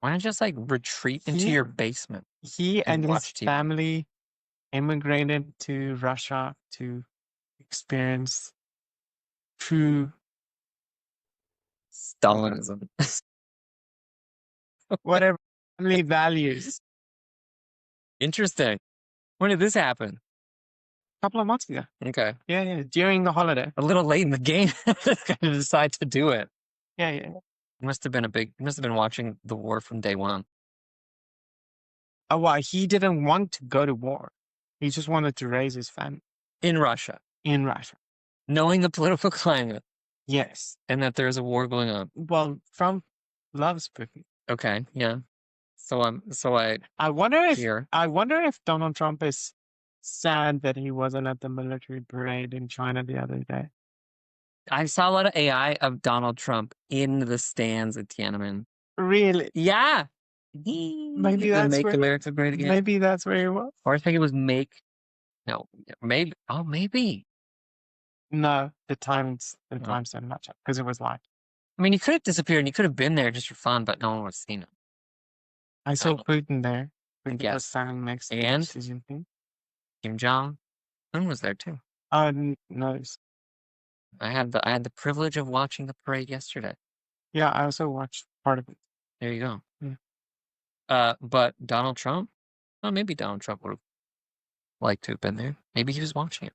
Why not just like retreat into your basement? He and his watch TV. family immigrated to Russia to experience true Stalinism. whatever family values. Interesting. When did this happen? A couple of months ago. Okay. Yeah, during the holiday. A little late in the game to decide to do it. Yeah. It must have been watching the war from day one. Oh, wow. He didn't want to go to war. He just wanted to raise his family. In Russia. In Russia. Knowing the political climate. Yes. And that there's a war going on. Well, Trump loves Putin. Okay, yeah. I wonder hear. if Donald Trump is sad that he wasn't at the military parade in China the other day. I saw a lot of AI of Donald Trump in the stands at Tiananmen. Really? Yeah. Maybe that's Make where, America Great Again. maybe that's where he was. Or I think it was no, maybe. Oh, maybe. No, the times don't match up because it was live. I mean, he could have disappeared and he could have been there just for fun, but no one would have seen him. I saw Putin there. Putin was Yes. standing next to And Xi Jinping. Kim Jong-un was there too. No. I had the privilege of watching the parade yesterday. Yeah, I also watched part of it. There you go. Yeah. But Donald Trump, well, maybe Donald Trump would have liked to have been there. Maybe he was watching it.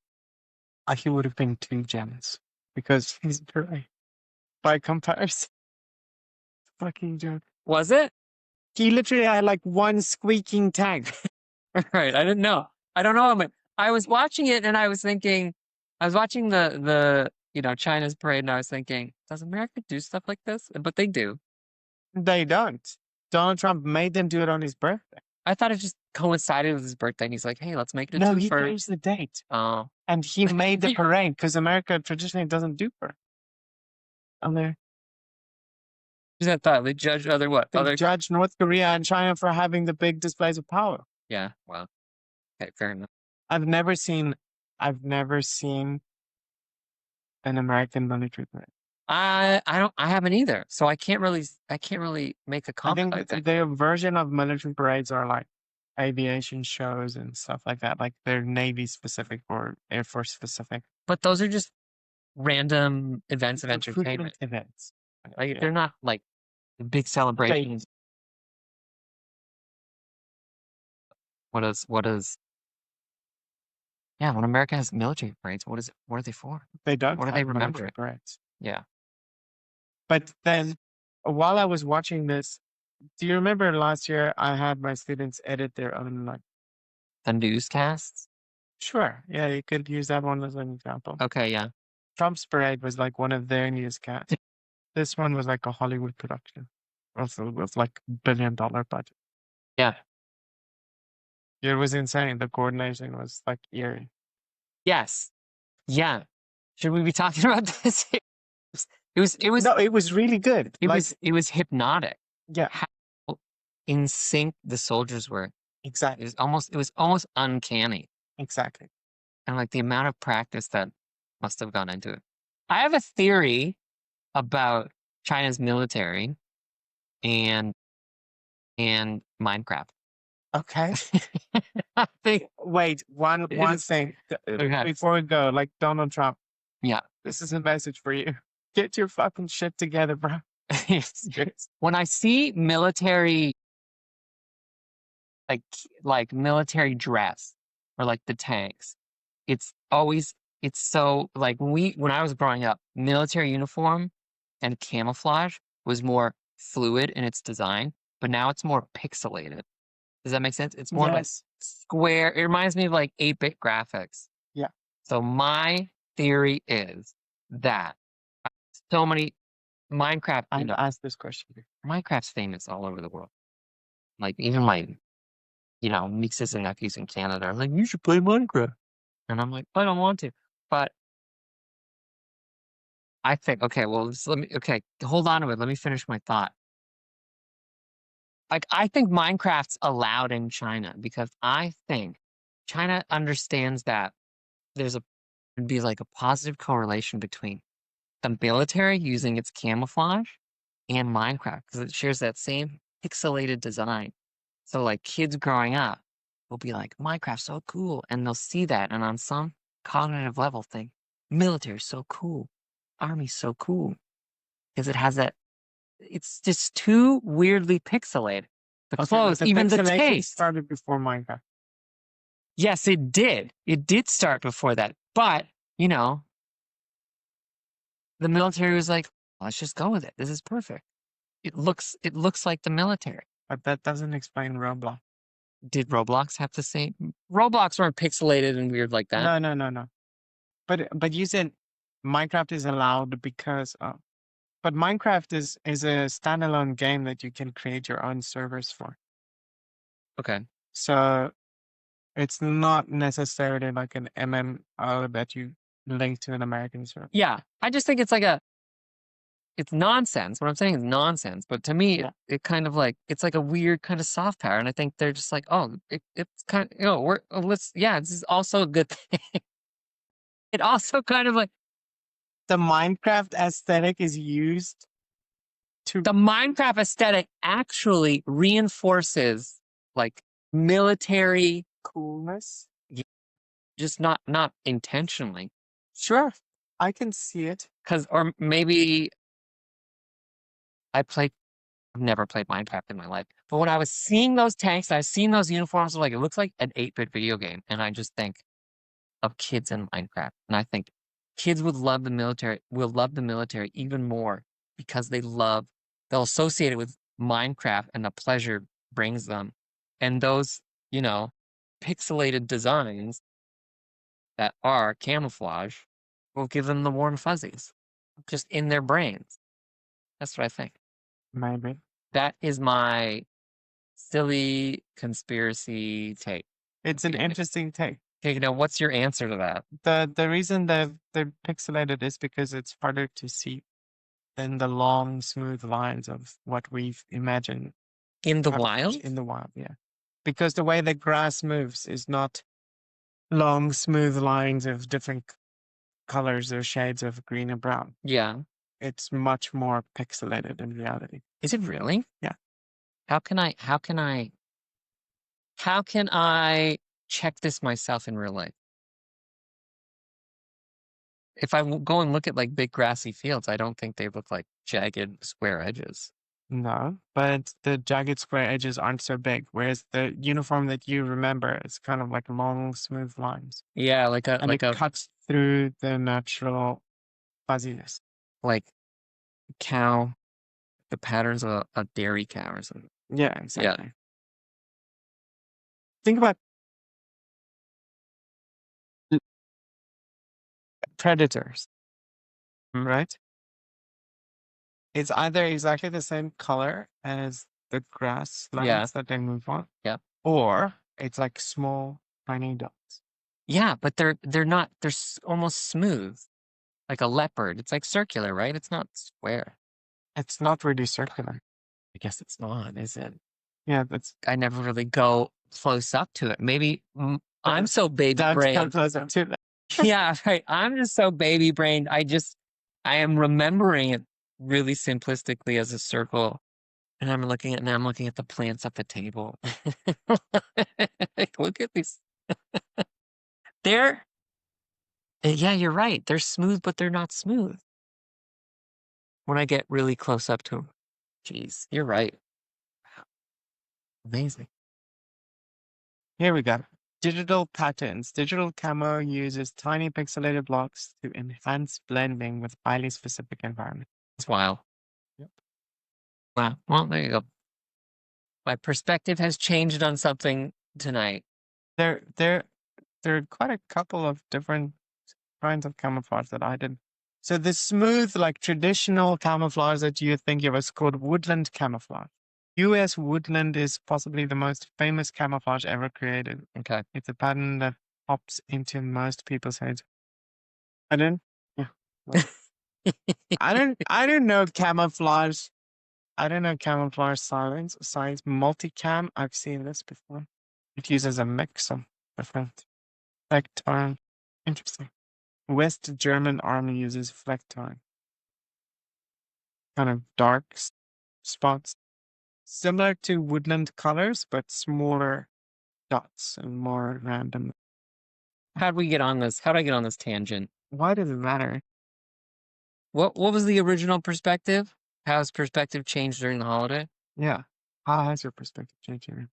He would have been too jealous because he's dry. By comparison, fucking joke. Was it? He literally had like one squeaking tank. Right. I didn't know. I don't know. I was watching it and I was thinking, I was watching the China's parade and I was thinking, does America do stuff like this? But they do. They don't. Donald Trump made them do it on his birthday. I thought it just coincided with his birthday and he's like, hey, let's make it a No, he twofer. changed the date. Oh. And he made the parade because America traditionally doesn't do parade. Who's that thought? They judge other what? They judge North Korea and China for having the big displays of power. Yeah, well, okay, fair enough. I've never seen an American military parade. I haven't either. So I can't really make a comment. I think their version of military parades are like aviation shows and stuff like that. Like they're Navy specific or Air Force specific. But those are just random events of entertainment. Events. Like they're not like big celebrations. What is Yeah, when America has military parades, what are they for? They don't. What do they remember? Parades. Yeah. But then while I was watching this, do you remember last year I had my students edit their own like the newscasts? Sure. Yeah, you could use that one as an example. Okay, yeah. Trump's parade was like one of their newscasts. This one was like a Hollywood production. Also with like $1 billion budget. Yeah. It was insane. The coordination was like eerie. Yes. Yeah. Should we be talking about this? It was No, it was really good. It was hypnotic. Yeah. How in sync the soldiers were. Exactly. It was almost uncanny. Exactly. And like the amount of practice that must have gone into it. I have a theory about China's military and Minecraft. Okay. I think Wait, one thing before we go, like Donald Trump. Yeah. This is a message for you. Get your fucking shit together, bro. When I see military like military dress or like the tanks, it's so like when I was growing up, military uniform and camouflage was more fluid in its design, but now it's more pixelated. Does that make sense? It's more like square. It reminds me of like 8-bit graphics. Yeah. So my theory is that so many Minecraft. I've asked this question before. Minecraft's famous all over the world. Like even my, nieces and nephews in Canada are like, you should play Minecraft. And I'm like, I don't want to. But I think, okay, well, hold on to it. Let me finish my thought. Like, I think Minecraft's allowed in China because I think China understands that there'd be like a positive correlation between the military using its camouflage and Minecraft because it shares that same pixelated design. So like kids growing up will be like, Minecraft's so cool. And they'll see that and on some cognitive level think, military's so cool. Army's so cool. Because it has that, it's just too weirdly pixelated. The clothes, even the taste. Started before Minecraft. Yes, it did. It did start before that. But, the military was like, let's just go with it. This is perfect. It looks like the military. But that doesn't explain Roblox. Did Roblox have the same? Roblox weren't pixelated and weird like that. No. But you said Minecraft is allowed because but Minecraft is a standalone game that you can create your own servers for. Okay. So it's not necessarily like an MMO that you link to an American server. Yeah. I just think it's nonsense. What I'm saying is nonsense. But to me, it kind of like, it's like a weird kind of soft power. And I think they're just like, oh, it's kind of, this is also a good thing. It also kind of like. The Minecraft aesthetic is used The Minecraft aesthetic actually reinforces like military coolness. just not intentionally. Sure, I can see it. Or maybe I've never played Minecraft in my life. But when I was seeing those tanks, I was seeing those uniforms, like it looks like an 8-bit video game. And I just think of kids in Minecraft. And I think kids will love the military even more because they'll associate it with Minecraft and the pleasure it brings them. And those, pixelated designs that are camouflage will give them the warm fuzzies just in their brains. That's what I think. Maybe. That is my silly conspiracy take. It's an interesting take. Okay, now what's your answer to that? The reason that they're pixelated is because it's harder to see than the long, smooth lines of what we've imagined. In the wild? In the wild, yeah. Because the way the grass moves is not long, smooth lines of different colors or shades of green and brown. Yeah. It's much more pixelated in reality. Is it really? Yeah. How can I check this myself in real life? If I go and look at like big grassy fields, I don't think they look like jagged square edges. No, but the jagged square edges aren't so big, whereas the uniform that you remember is kind of like long, smooth lines. Yeah, and it cuts through the natural fuzziness. Like cow, the patterns of a dairy cow or something. Yeah, exactly. Think about predators, right? It's either exactly the same color as the grass lines that they move on. Yeah. Or it's like small, tiny dots. Yeah, but they're not. They're almost smooth, like a leopard. It's like circular, right? It's not square. It's not really circular. I guess it's not, is it? Yeah, I never really go close up to it. Maybe I'm so baby brained. Come close up to it. Yeah, right. I'm just so baby brained. I am remembering it really simplistically as a circle. And I'm looking at the plants at the table. Like, look at these. Yeah, you're right. They're smooth, but they're not smooth. When I get really close up to them. Jeez, you're right. Amazing. Here we go. Digital patterns. Digital camo uses tiny pixelated blocks to enhance blending with highly specific environments. It's wild. Yep. Wow. Well, there you go. My perspective has changed on something tonight. There are quite a couple of different kinds of camouflage that I did. So the smooth, like traditional camouflage that you think of is called woodland camouflage. US woodland is possibly the most famous camouflage ever created. Okay. It's a pattern that pops into most people's heads. I don't know camouflage. I don't know camouflage science. Multicam. I've seen this before. It uses a mix of different fleck-tone. Interesting. West German army uses fleck-tone. Kind of dark spots. Similar to woodland colors, but smaller dots and more random. How'd we get on this? How'd I get on this tangent? Why does it matter? What was the original perspective? How has perspective changed during the holiday? Yeah. How has your perspective changed? I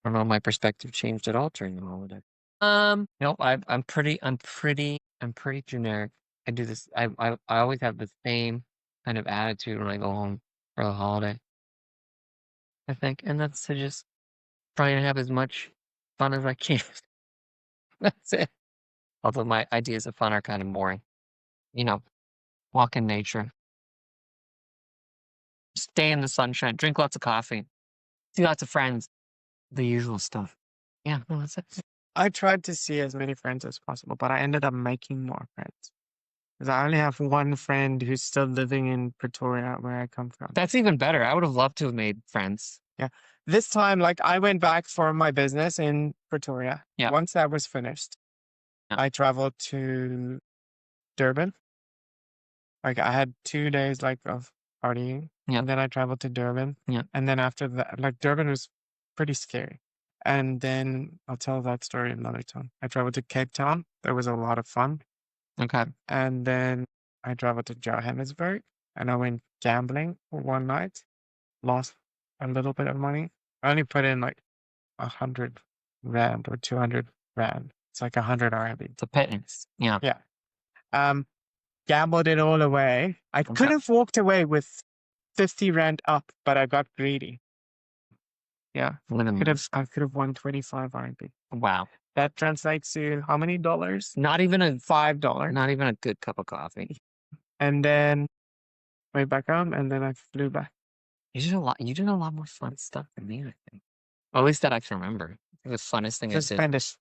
don't know. My perspective changed at all during the holiday. No, I'm pretty generic. I do this. I always have the same kind of attitude when I go home for the holiday. I think, and that's to just try and have as much fun as I can. That's it. Although my ideas of fun are kind of boring. Walk in nature. Stay in the sunshine. Drink lots of coffee. See lots of friends. The usual stuff. Yeah, no, that's it. I tried to see as many friends as possible, but I ended up making more friends. Because I only have one friend who's still living in Pretoria, where I come from. That's even better. I would have loved to have made friends. Yeah. This time, like, I went back for my business in Pretoria. Yeah. Once that was finished, I traveled to Durban. Like I had 2 days like of partying, Yeah. and then I traveled to Durban. Yeah. And then after that, like Durban was pretty scary. And then I'll tell that story another time. I traveled to Cape Town. That was a lot of fun. Okay. And then I traveled to Johannesburg and I went gambling for one night. Lost a little bit of money. I only put in like 100 rand or 200 rand. It's like 100 RMB. It's a pittance. Yeah. Yeah. Gambled it all away. I could have walked away with 50 rand up, but I got greedy. Yeah. I could have won 25 RMB. Wow. That translates to how many dollars? Not even a $5. not even a good cup of coffee. And then went back home and then I flew back. You did a lot more fun stuff than me, I think. Well, at least that I can remember. The funnest thing I Just did. spent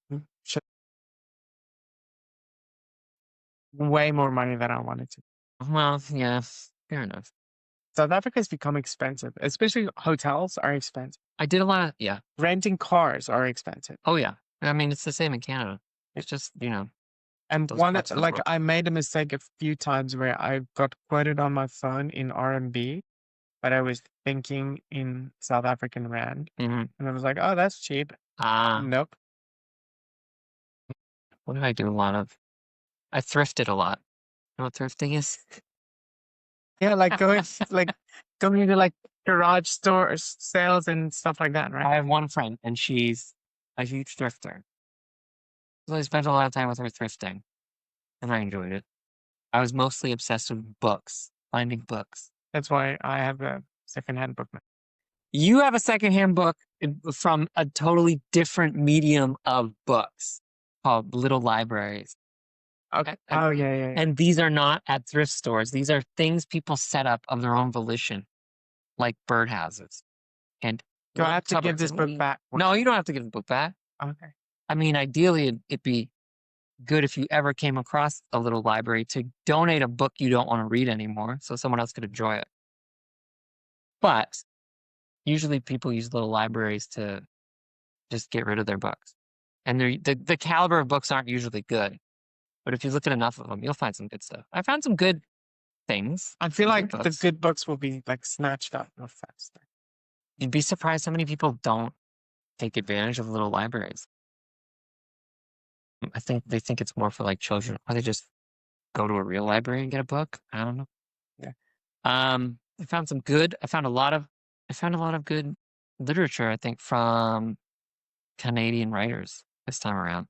way more money than I wanted to. Well, yeah, fair enough. South Africa's become expensive, especially hotels are expensive. I did a lot of Renting cars are expensive. Oh yeah. I mean, it's the same in Canada. It's just, And those one parts of the like world. I made a mistake a few times where I got quoted on my phone in RMB, but I was thinking in South African rand, Mhm. and I was like, "Oh, that's cheap." Ah, Nope. what did I do a lot of? I thrifted a lot. You know what thrifting is? Yeah, like going to like garage stores, sales, and stuff like that, right? I have one friend, and she's a huge thrifter. So I spent a lot of time with her thrifting, and I enjoyed it. I was mostly obsessed with books, finding books. That's why I have a secondhand book now. You have a secondhand book from a totally different medium of books called little libraries. Okay. Oh yeah. And these are not at thrift stores. These are things people set up of their own volition, like birdhouses. And Do I have to give this book back? No, you don't have to give the book back. Okay. I mean, ideally, it'd be good if you ever came across a little library to donate a book you don't want to read anymore so someone else could enjoy it. But usually people use little libraries to just get rid of their books. And the caliber of books aren't usually good. But if you look at enough of them, you'll find some good stuff. I found some good things. I feel like the good books will be like snatched up real fast. You'd be surprised how many people don't take advantage of little libraries. I think they think it's more for like children, or they just go to a real library and get a book. I don't know. Yeah. I found a lot of good literature, I think, from Canadian writers this time around.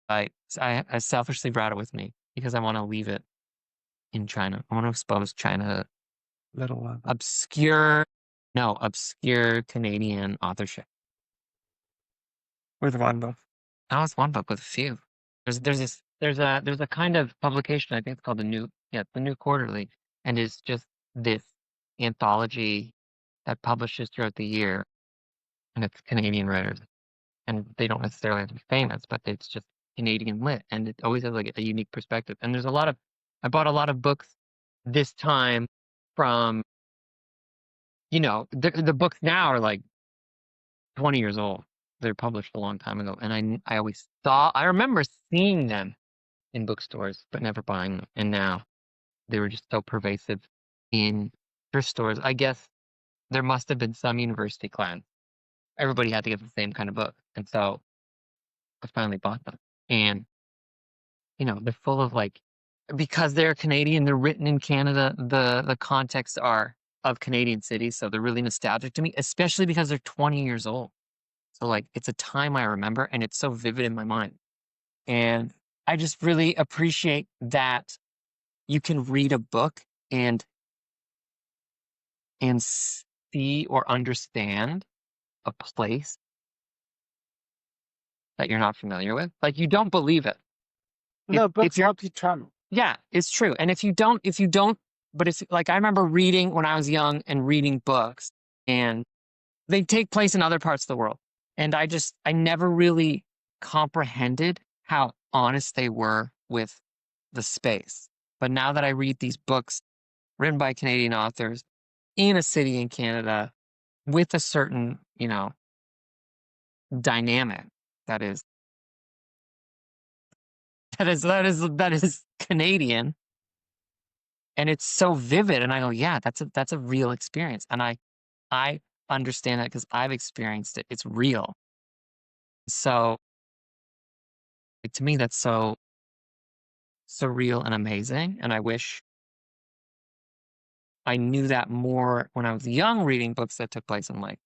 I selfishly brought it with me because I want to leave it in China. I want to expose China Little obscure Canadian authorship. with one book. Now it's one book with a few. There's a kind of publication, I think it's called the New Quarterly, and it's just this anthology that publishes throughout the year, and it's Canadian writers, and they don't necessarily have to be famous, but it's just Canadian lit, and it always has like a unique perspective. And I bought a lot of books this time from, the books now are like 20 years old. They're published a long time ago, and I remember seeing them in bookstores, but never buying them. And now they were just so pervasive in thrift stores. I guess there must have been some university class. Everybody had to get the same kind of book. And so I finally bought them. And, they're full of because they're Canadian, they're written in Canada, the contexts are of Canadian cities. So they're really nostalgic to me, especially because they're 20 years old. So it's a time I remember and it's so vivid in my mind. And I just really appreciate that you can read a book and see or understand a place that you're not familiar with. Like you don't believe it. No, books help you travel. Yeah, it's true. And if you don't, but it's like I remember reading when I was young and reading books, and they take place in other parts of the world. And I never really comprehended how honest they were with the space. But now that I read these books written by Canadian authors in a city in Canada with a certain, dynamic that is Canadian, and it's so vivid. And I go, yeah, that's a real experience. And I understand that because I've experienced it. It's real. So like, to me, that's so surreal and amazing. And I wish I knew that more when I was young, reading books that took place in, like,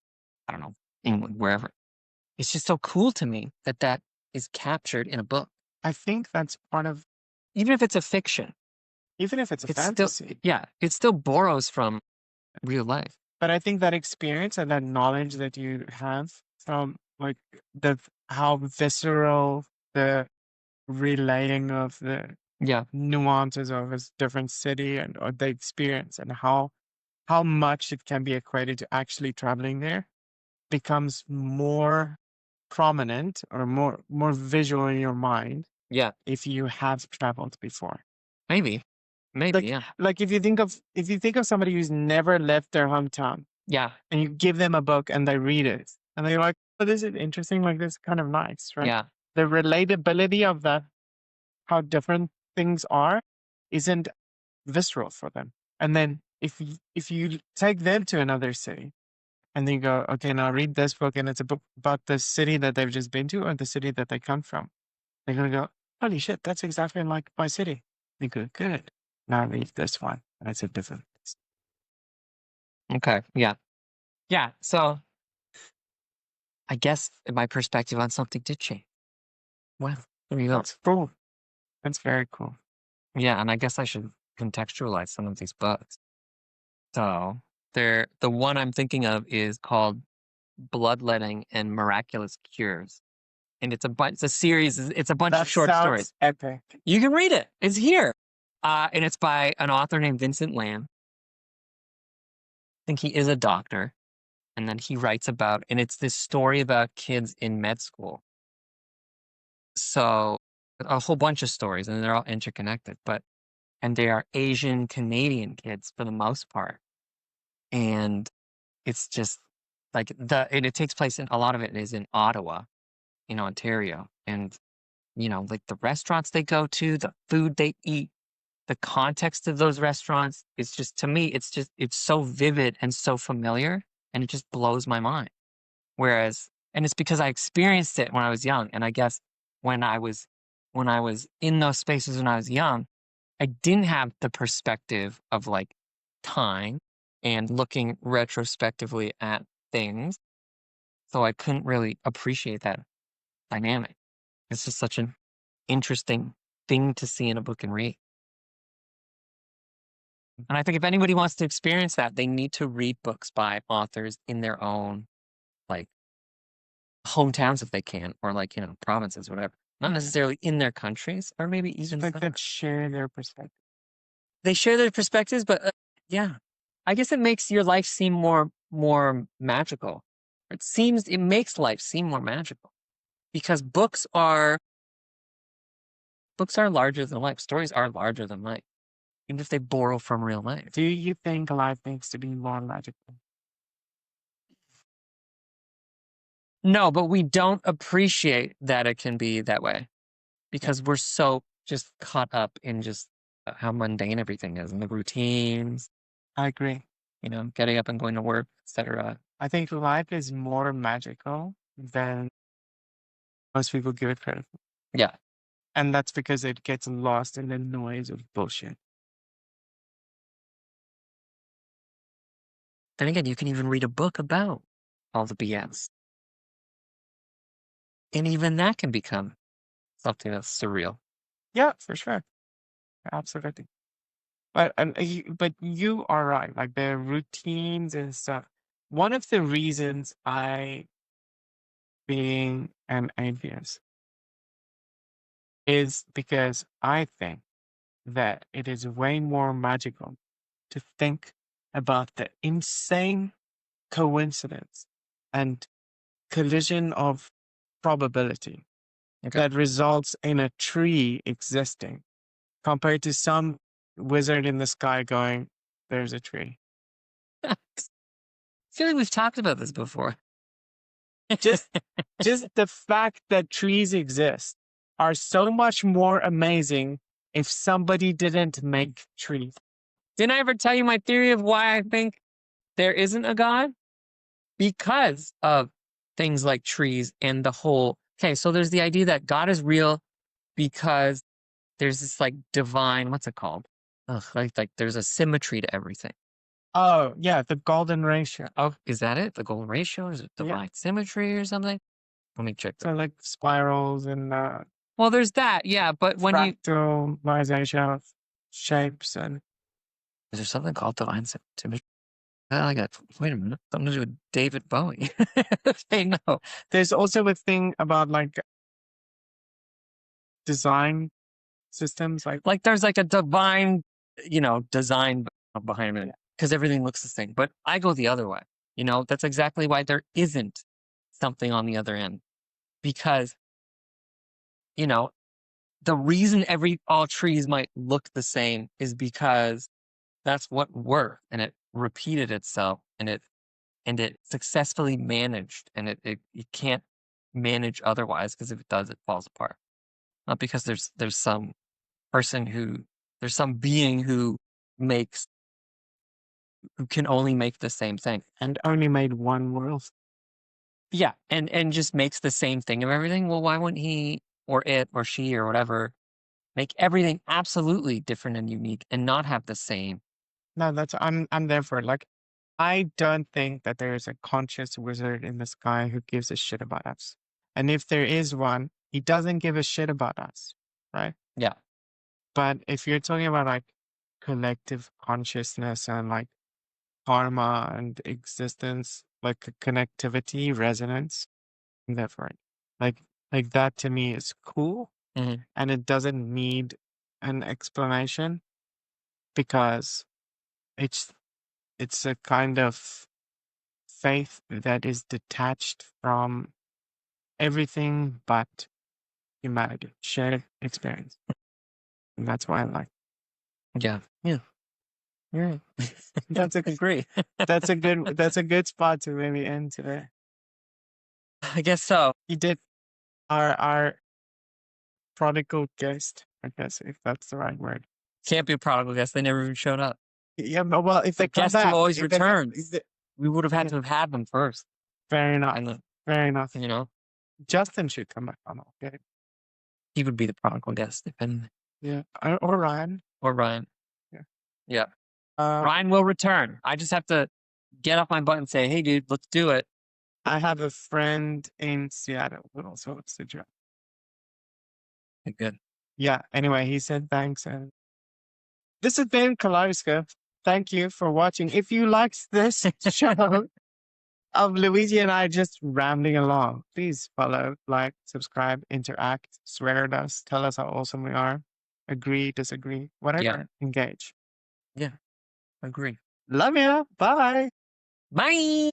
I don't know, England, wherever. It's just so cool to me that that is captured in a book, I think that's part of, even if it's a fiction. even if it's a It's still, fantasy. yeah, it still borrows from real life. But I think that experience and that knowledge that you have from like how visceral the relating of the Yeah, nuances of a different city and or the experience and how much it can be equated to actually traveling there becomes more prominent or more visual in your mind yeah, if you have traveled before. maybe, Like yeah, like if you think of somebody who's never left their hometown yeah, and you give them a book and they read it and they're like, oh, this is interesting, like this is kind of nice, right? yeah, The relatability of that, how different things are, isn't visceral for them. And then if you take them to another city and they go, okay, now read this book and it's a book about the city that they've just been to or the city that they come from, they're gonna go, holy shit, that's exactly like my city. They go, good. Now read this one. And it's a different. okay, yeah, yeah. So I guess my perspective on something did change. Well, there you go. That's cool. That's very cool. Yeah, and I guess I should contextualize some of these books. So the one I'm thinking of is called Bloodletting and Miraculous Cures. And it's a series, it's a bunch That of short stories. sounds epic. You can read it. It's here. And it's by an author named Vincent Lam. I think he is a doctor. And then he writes about, and it's this story about kids in med school. So a whole bunch of stories, and they're all interconnected, and they are Asian Canadian kids for the most part. And it's just like and it takes place in, a lot of it is in Ottawa, in Ontario. And, like the restaurants they go to, the food they eat, the context of those restaurants, it's just, to me, it's so vivid and so familiar, and it just blows my mind. Whereas, and it's because I experienced it when I was young. And I guess when I was, when I was in those spaces when I was young, I didn't have the perspective of like time and looking retrospectively at things. So I couldn't really appreciate that dynamic. It's just such an interesting thing to see in a book and read. And I think if anybody wants to experience that, they need to read books by authors in their own, like, hometowns if they can, or like, provinces, whatever. Not necessarily in their countries, or maybe even Like that share their perspective. they share their perspectives, but yeah, I guess it makes your life seem more magical. It makes life seem more magical because books are larger than life. Stories are larger than life, even if they borrow from real life. Do you think life needs to be more magical? No, but we don't appreciate that it can be that way because we're so just caught up in just how mundane everything is and the routines, I agree. getting up and going to work, etc. I think life is more magical than most people give it credit for. Yeah. And that's because it gets lost in the noise of bullshit. Then again, you can even read a book about all the BS. And even that can become something that's surreal. Yeah, for sure. Absolutely. But you are right. Like the routines and stuff. One of the reasons being an atheist is because I think that it is way more magical to think about the insane coincidence and collision of probability Okay. that results in a tree existing compared to some wizard in the sky going, there's a tree. I feel like we've talked about this before. Just just the fact that trees exist are so much more amazing if somebody didn't make trees. Didn't I ever tell you my theory of why I think there isn't a God? Because of things like trees and the whole. Okay, so there's the idea that God is real because there's this like divine, what's it called? Ugh, like there's a symmetry to everything. Oh, yeah, the golden ratio. Oh, is that it? The golden ratio? Is it Yeah. divine symmetry or something? Let me check that. So like spirals and Well, there's that, yeah, but when you fractalization of shapes and is there something called divine symmetry? I got wait a minute, something to do with David Bowie. Hey, no. there's also a thing about like design systems Like there's like a divine, design behind it because everything looks the same. But I go the other way. That's exactly why there isn't something on the other end. Because, the reason all trees might look the same is because that's what worked and it repeated itself and it successfully managed and it can't manage otherwise because if it does, it falls apart. Not because there's some there's some being who can only make the same thing. and only made one world. Yeah, and just makes the same thing of everything. Well, why wouldn't he or it or she or whatever make everything absolutely different and unique and not have the same? No, I'm there for it. Like, I don't think that there is a conscious wizard in the sky who gives a shit about us. And if there is one, he doesn't give a shit about us, right? Yeah. But if you're talking about like collective consciousness and like karma and existence, like connectivity, resonance, I'm there for it. Like that to me is cool, Mhm. and it doesn't need an explanation because it's a kind of faith that is detached from everything but humanity, shared experience. And that's why I like. Yeah. Yeah. You're right. That's a Agree. that's a good spot to maybe end today. I guess so. You did our prodigal guest, I guess, if that's the right word. Can't be a prodigal guest. They never even showed up. Yeah, but well, if they come Guests who back, always if they come- return. if they- We would have had Yeah. to have had them first. fair enough. And Fair enough. Justin should come back on. Okay. he would be the prodigal guest, if anything. Yeah. Or Ryan. Or Ryan. Yeah. Yeah. Uh, Ryan will return. I just have to get off my butt and say, hey, dude, let's do it. I have a friend in Seattle who also wants to join. Good. Yeah. Anyway, he said thanks. And this has been Kaleidoscope. Thank you for watching. If you liked this show of Luigi and I just rambling along, please follow, like, subscribe, interact, swear at us, tell us how awesome we are, agree, disagree, whatever. Yeah. Engage. Yeah. Agree. Love you. Bye. Bye.